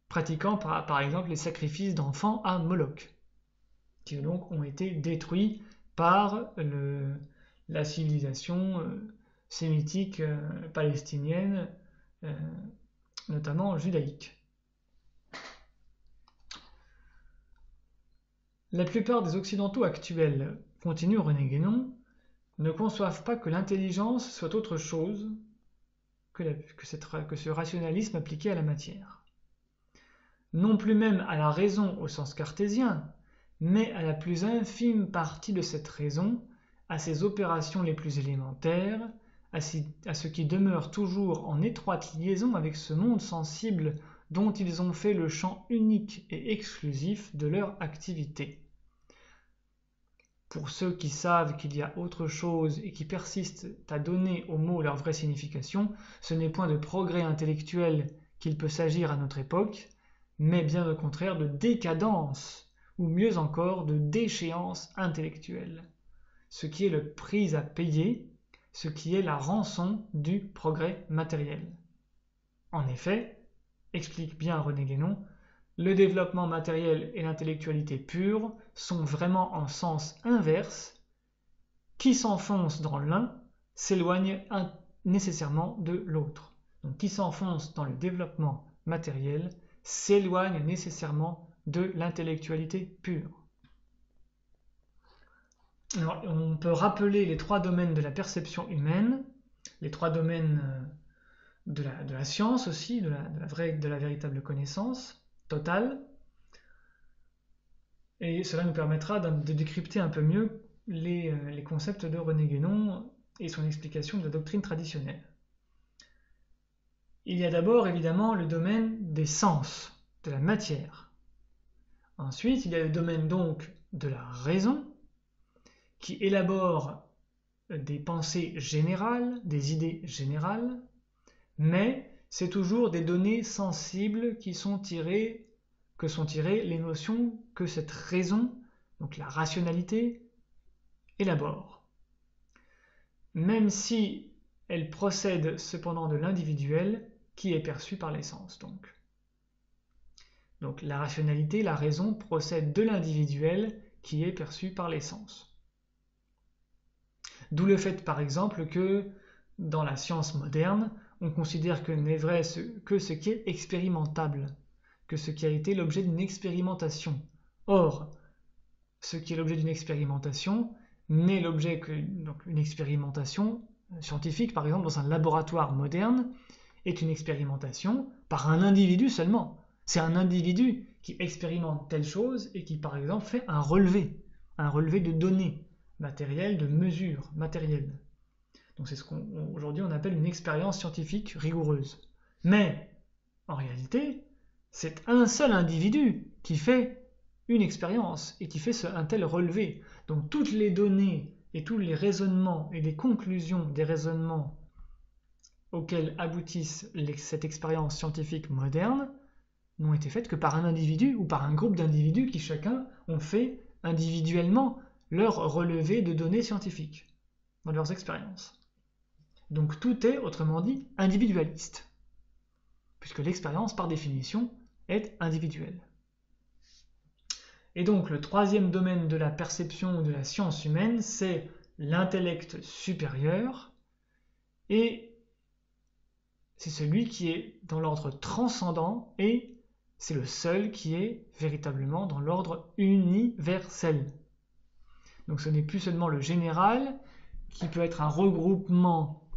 pratiquant par exemple les sacrifices d'enfants à Moloch, qui donc ont été détruits par la civilisation sémitique palestinienne, notamment judaïque. La plupart des occidentaux actuels, continue René Guénon, ne conçoivent pas que l'intelligence soit autre chose que ce rationalisme appliqué à la matière. Non plus même à la raison au sens cartésien, mais à la plus infime partie de cette raison, à ses opérations les plus élémentaires, à ce qui demeure toujours en étroite liaison avec ce monde sensible dont ils ont fait le champ unique et exclusif de leur activité. Pour ceux qui savent qu'il y a autre chose et qui persistent à donner aux mots leur vraie signification, ce n'est point de progrès intellectuel qu'il peut s'agir à notre époque, mais bien au contraire de décadence, ou mieux encore de déchéance intellectuelle, ce qui est le prix à payer, ce qui est la rançon du progrès matériel. En effet, explique bien René Guénon, le développement matériel et l'intellectualité pure sont vraiment en sens inverse. Qui s'enfonce dans l'un s'éloigne nécessairement de l'autre. Donc qui s'enfonce dans le développement matériel s'éloigne nécessairement de l'intellectualité pure. Alors, on peut rappeler les trois domaines de la perception humaine, les trois domaines de la science aussi, de la véritable connaissance totale, et cela nous permettra de décrypter un peu mieux les concepts de René Guénon et son explication de la doctrine traditionnelle. Il y a d'abord évidemment le domaine des sens, de la matière. Ensuite, il y a le domaine donc de la raison, qui élabore des pensées générales, des idées générales, mais c'est toujours des données sensibles que sont tirées les notions que cette raison, donc la rationalité, élabore. Même si elle procède cependant de l'individuel qui est perçu par les sens. Donc la rationalité, la raison, procède de l'individuel qui est perçu par les sens. D'où le fait par exemple que dans la science moderne, on considère que n'est vrai que ce qui est expérimentable, que ce qui a été l'objet d'une expérimentation. Or, ce qui est l'objet d'une expérimentation n'est l'objet qu'une expérimentation scientifique, par exemple dans un laboratoire moderne, est une expérimentation par un individu seulement. C'est un individu qui expérimente telle chose et qui, par exemple, fait un relevé de données matérielles, de mesures matérielles. Donc c'est ce qu'aujourd'hui on appelle une expérience scientifique rigoureuse. Mais, en réalité, c'est un seul individu qui fait une expérience et qui fait un tel relevé. Donc toutes les données et tous les raisonnements et les conclusions des raisonnements auxquels aboutissent cette expérience scientifique moderne n'ont été faites que par un individu ou par un groupe d'individus qui chacun ont fait individuellement leur relevé de données scientifiques dans leurs expériences. Donc tout est, autrement dit, individualiste, puisque l'expérience, par définition, est individuelle. Et donc le troisième domaine de la perception de la science humaine, c'est l'intellect supérieur, et c'est celui qui est dans l'ordre transcendant, et c'est le seul qui est véritablement dans l'ordre universel. Donc ce n'est plus seulement le général, qui peut être un regroupement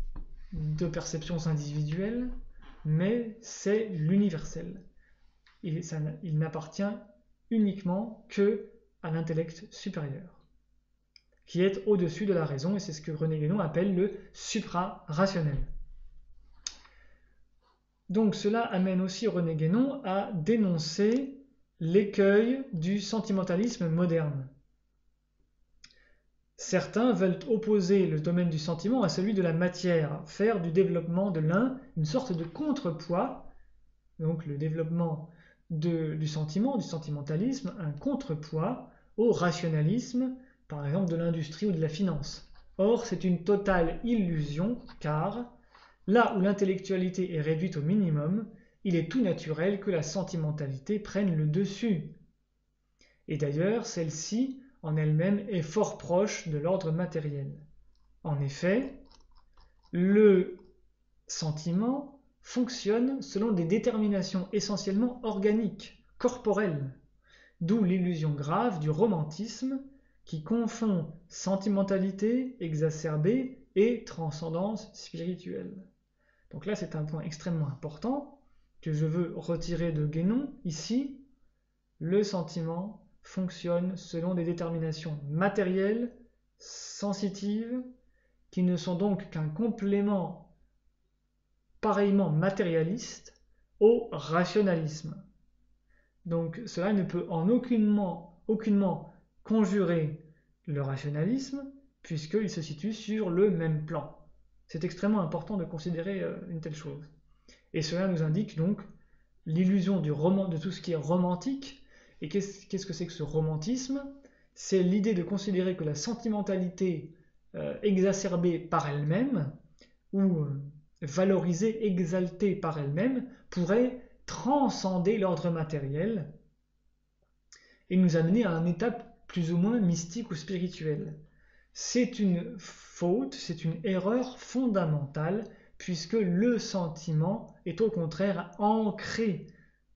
de perceptions individuelles, mais c'est l'universel. Il n'appartient uniquement que à l'intellect supérieur, qui est au-dessus de la raison, et c'est ce que René Guénon appelle le supra-rationnel. Donc cela amène aussi René Guénon à dénoncer l'écueil du sentimentalisme moderne. Certains veulent opposer le domaine du sentiment à celui de la matière, faire du développement de l'un une sorte de contrepoids, donc le développement du sentiment, du sentimentalisme, un contrepoids au rationalisme, par exemple de l'industrie ou de la finance. Or, c'est une totale illusion, car là où l'intellectualité est réduite au minimum, il est tout naturel que la sentimentalité prenne le dessus. Et d'ailleurs, celle-ci, en elle-même, est fort proche de l'ordre matériel. En effet, le sentiment fonctionne selon des déterminations essentiellement organiques, corporelles, d'où l'illusion grave du romantisme qui confond sentimentalité exacerbée et transcendance spirituelle. Donc là, c'est un point extrêmement important que je veux retirer de Guénon. Ici, le sentiment fonctionne selon des déterminations matérielles, sensitives, qui ne sont donc qu'un complément pareillement matérialiste au rationalisme. Donc cela ne peut en aucunement conjurer le rationalisme, puisqu'il se situe sur le même plan. C'est extrêmement important de considérer une telle chose. Et cela nous indique donc l'illusion de tout ce qui est romantique. Et qu'est-ce que c'est que ce romantisme? C'est l'idée de considérer que la sentimentalité exacerbée par elle-même, ou valorisée, exaltée par elle-même, pourrait transcender l'ordre matériel et nous amener à un état plus ou moins mystique ou spirituel. C'est une faute, c'est une erreur fondamentale, puisque le sentiment est au contraire ancré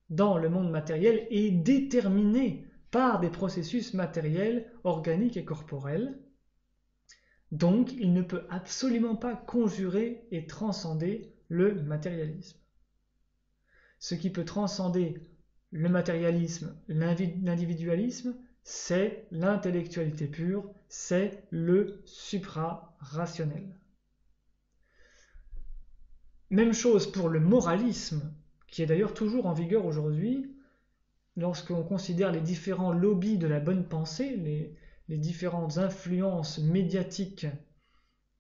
dans le monde matériel et déterminé par des processus matériels, organiques et corporels. Donc, il ne peut absolument pas conjurer et transcender le matérialisme. Ce qui peut transcender le matérialisme, l'individualisme, c'est l'intellectualité pure, c'est le supra-rationnel. Même chose pour le moralisme, qui est d'ailleurs toujours en vigueur aujourd'hui, lorsqu'on considère les différents lobbies de la bonne pensée, les différentes influences médiatiques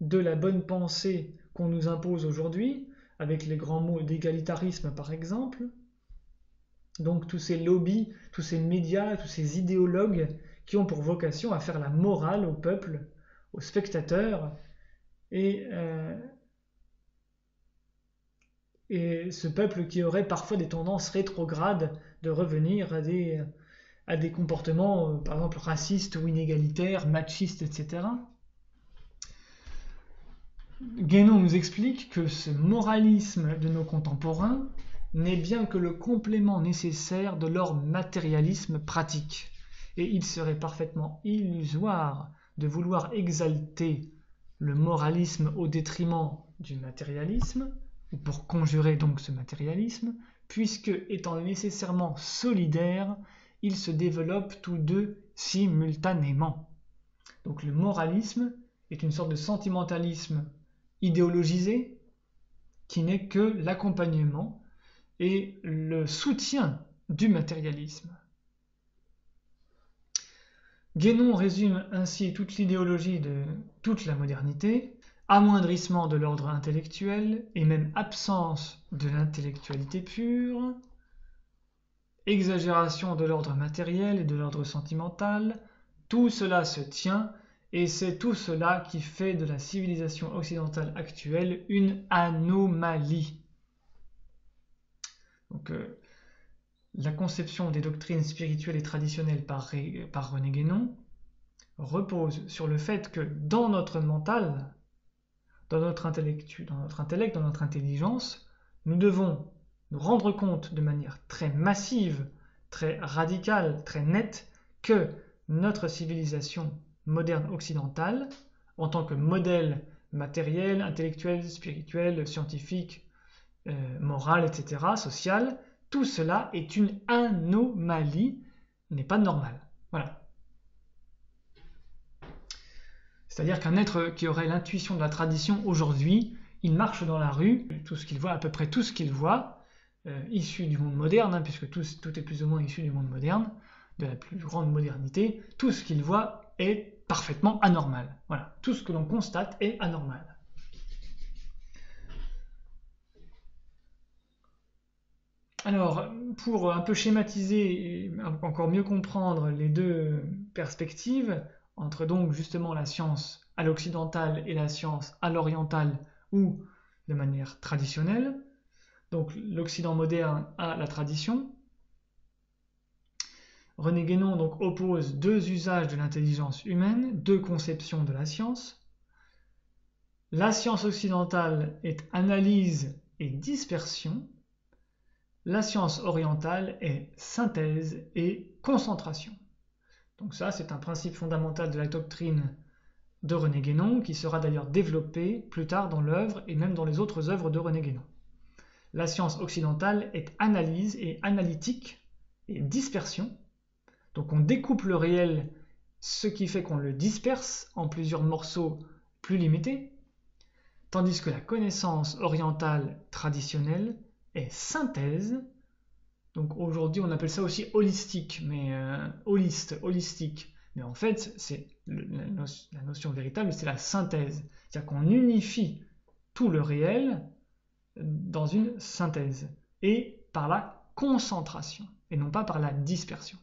de la bonne pensée qu'on nous impose aujourd'hui, avec les grands mots d'égalitarisme par exemple. Donc tous ces lobbies, tous ces médias, tous ces idéologues qui ont pour vocation à faire la morale au peuple, aux spectateurs, et ce peuple qui aurait parfois des tendances rétrogrades de revenir à des comportements, par exemple, racistes ou inégalitaires, machistes, etc. Guénon nous explique que ce moralisme de nos contemporains n'est bien que le complément nécessaire de leur matérialisme pratique. Et il serait parfaitement illusoire de vouloir exalter le moralisme au détriment du matérialisme, ou pour conjurer donc ce matérialisme, puisque, étant nécessairement solidaires, ils se développent tous deux simultanément. Donc le moralisme est une sorte de sentimentalisme idéologisé qui n'est que l'accompagnement et le soutien du matérialisme. Guénon résume ainsi toute l'idéologie de toute la modernité: amoindrissement de l'ordre intellectuel et même absence de l'intellectualité pure, exagération de l'ordre matériel et de l'ordre sentimental, tout cela se tient et c'est tout cela qui fait de la civilisation occidentale actuelle une anomalie. Donc, la conception des doctrines spirituelles et traditionnelles par René Guénon repose sur le fait que dans notre mental, dans notre intellect, dans notre intelligence, nous devons nous rendre compte de manière très massive, très radicale, très nette, que notre civilisation moderne occidentale, en tant que modèle matériel, intellectuel, spirituel, scientifique, moral, etc., social, tout cela est une anomalie, n'est pas normal. Voilà. C'est-à-dire qu'un être qui aurait l'intuition de la tradition aujourd'hui, il marche dans la rue, tout ce qu'il voit, à peu près tout ce qu'il voit, issu du monde moderne, hein, puisque tout est plus ou moins issu du monde moderne, de la plus grande modernité, tout ce qu'il voit est parfaitement anormal. Voilà, tout ce que l'on constate est anormal. Alors, pour un peu schématiser et encore mieux comprendre les deux perspectives, entre donc justement la science à l'occidentale et la science à l'orientale ou de manière traditionnelle, donc l'Occident moderne à la tradition, René Guénon donc oppose deux usages de l'intelligence humaine, deux conceptions de la science. La science occidentale est analyse et dispersion. La science orientale est synthèse et concentration. Donc ça, c'est un principe fondamental de la doctrine de René Guénon, qui sera d'ailleurs développé plus tard dans l'œuvre et même dans les autres œuvres de René Guénon. La science occidentale est analyse et analytique et dispersion. Donc on découpe le réel, ce qui fait qu'on le disperse en plusieurs morceaux plus limités, tandis que la connaissance orientale traditionnelle est synthèse. Donc aujourd'hui on appelle ça aussi holistique, mais holistique. Mais en fait, c'est la notion véritable, c'est la synthèse. C'est-à-dire qu'on unifie tout le réel dans une synthèse, et par la concentration, et non pas par la dispersion.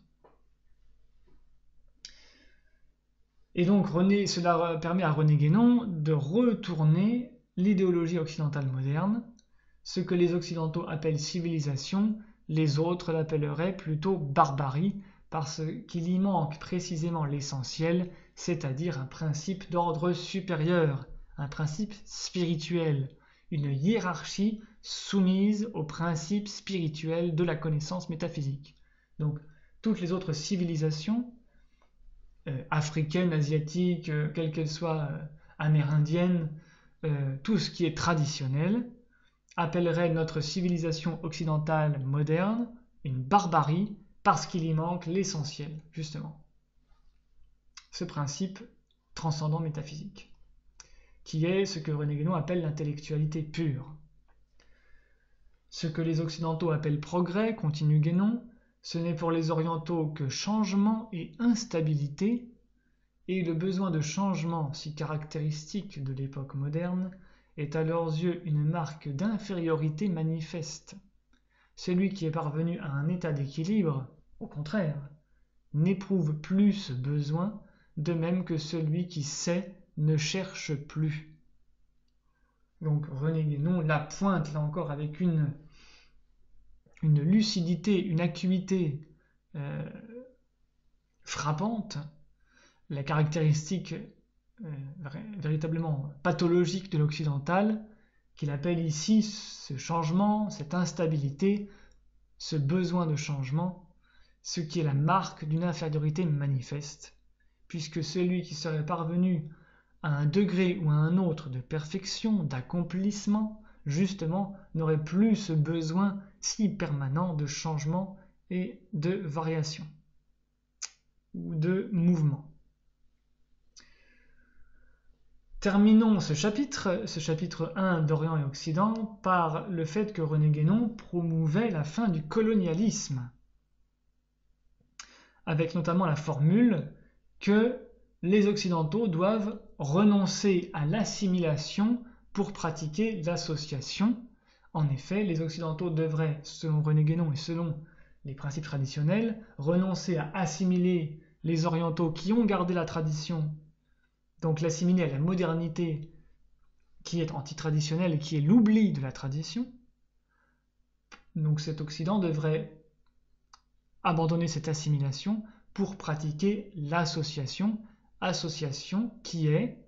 Et donc cela permet à René Guénon de retourner l'idéologie occidentale moderne. Ce que les occidentaux appellent civilisation, les autres l'appelleraient plutôt barbarie, parce qu'il y manque précisément l'essentiel, c'est-à-dire un principe d'ordre supérieur, un principe spirituel, une hiérarchie soumise au principe spirituel de la connaissance métaphysique. Donc toutes les autres civilisations, africaines, asiatiques, quelles qu'elles soient, amérindiennes, tout ce qui est traditionnel, appellerait notre civilisation occidentale moderne une barbarie parce qu'il y manque l'essentiel, justement. Ce principe transcendant métaphysique, qui est ce que René Guénon appelle l'intellectualité pure. Ce que les Occidentaux appellent progrès, continue Guénon, ce n'est pour les Orientaux que changement et instabilité, et le besoin de changement si caractéristique de l'époque moderne est à leurs yeux une marque d'infériorité manifeste. Celui qui est parvenu à un état d'équilibre, au contraire, n'éprouve plus ce besoin, de même que celui qui sait ne cherche plus. Donc René Guénon la pointe là encore avec une lucidité, une acuité frappante, la caractéristique véritablement pathologique de l'occidental, qu'il appelle ici ce changement, cette instabilité, ce besoin de changement, ce qui est la marque d'une infériorité manifeste, puisque celui qui serait parvenu à un degré ou à un autre de perfection, d'accomplissement, justement, n'aurait plus ce besoin si permanent de changement et de variation, ou de mouvement. Terminons ce chapitre 1 d'Orient et Occident, par le fait que René Guénon promouvait la fin du colonialisme, avec notamment la formule que les Occidentaux doivent renoncer à l'assimilation pour pratiquer l'association. En effet, les Occidentaux devraient, selon René Guénon et selon les principes traditionnels, renoncer à assimiler les Orientaux qui ont gardé la tradition, donc l'assimiler à la modernité qui est antitraditionnelle et qui est l'oubli de la tradition. Donc cet Occident devrait abandonner cette assimilation pour pratiquer l'association, qui est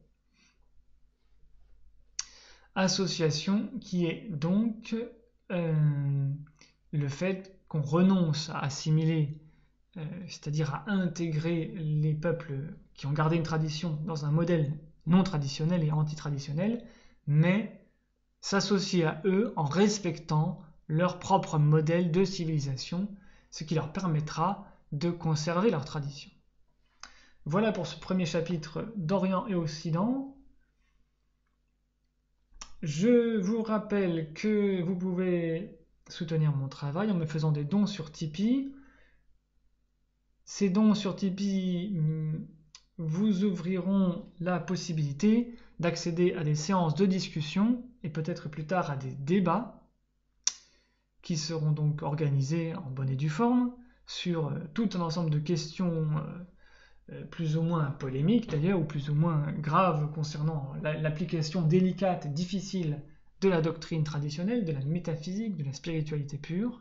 donc le fait qu'on renonce à assimiler, c'est-à-dire à intégrer les peuples qui ont gardé une tradition dans un modèle non traditionnel et antitraditionnel, mais s'associer à eux en respectant leur propre modèle de civilisation, ce qui leur permettra de conserver leur tradition. Voilà pour ce premier chapitre d'Orient et Occident. Je vous rappelle que vous pouvez soutenir mon travail en me faisant des dons sur Tipeee. Ces dons sur Tipeee vous ouvriront la possibilité d'accéder à des séances de discussion et peut-être plus tard à des débats qui seront donc organisés en bonne et due forme sur tout un ensemble de questions plus ou moins polémiques d'ailleurs, ou plus ou moins graves concernant l'application délicate et difficile de la doctrine traditionnelle, de la métaphysique, de la spiritualité pure.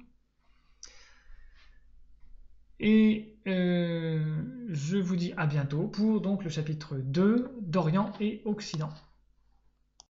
Et je vous dis à bientôt pour donc le chapitre 2 d'Orient et Occident.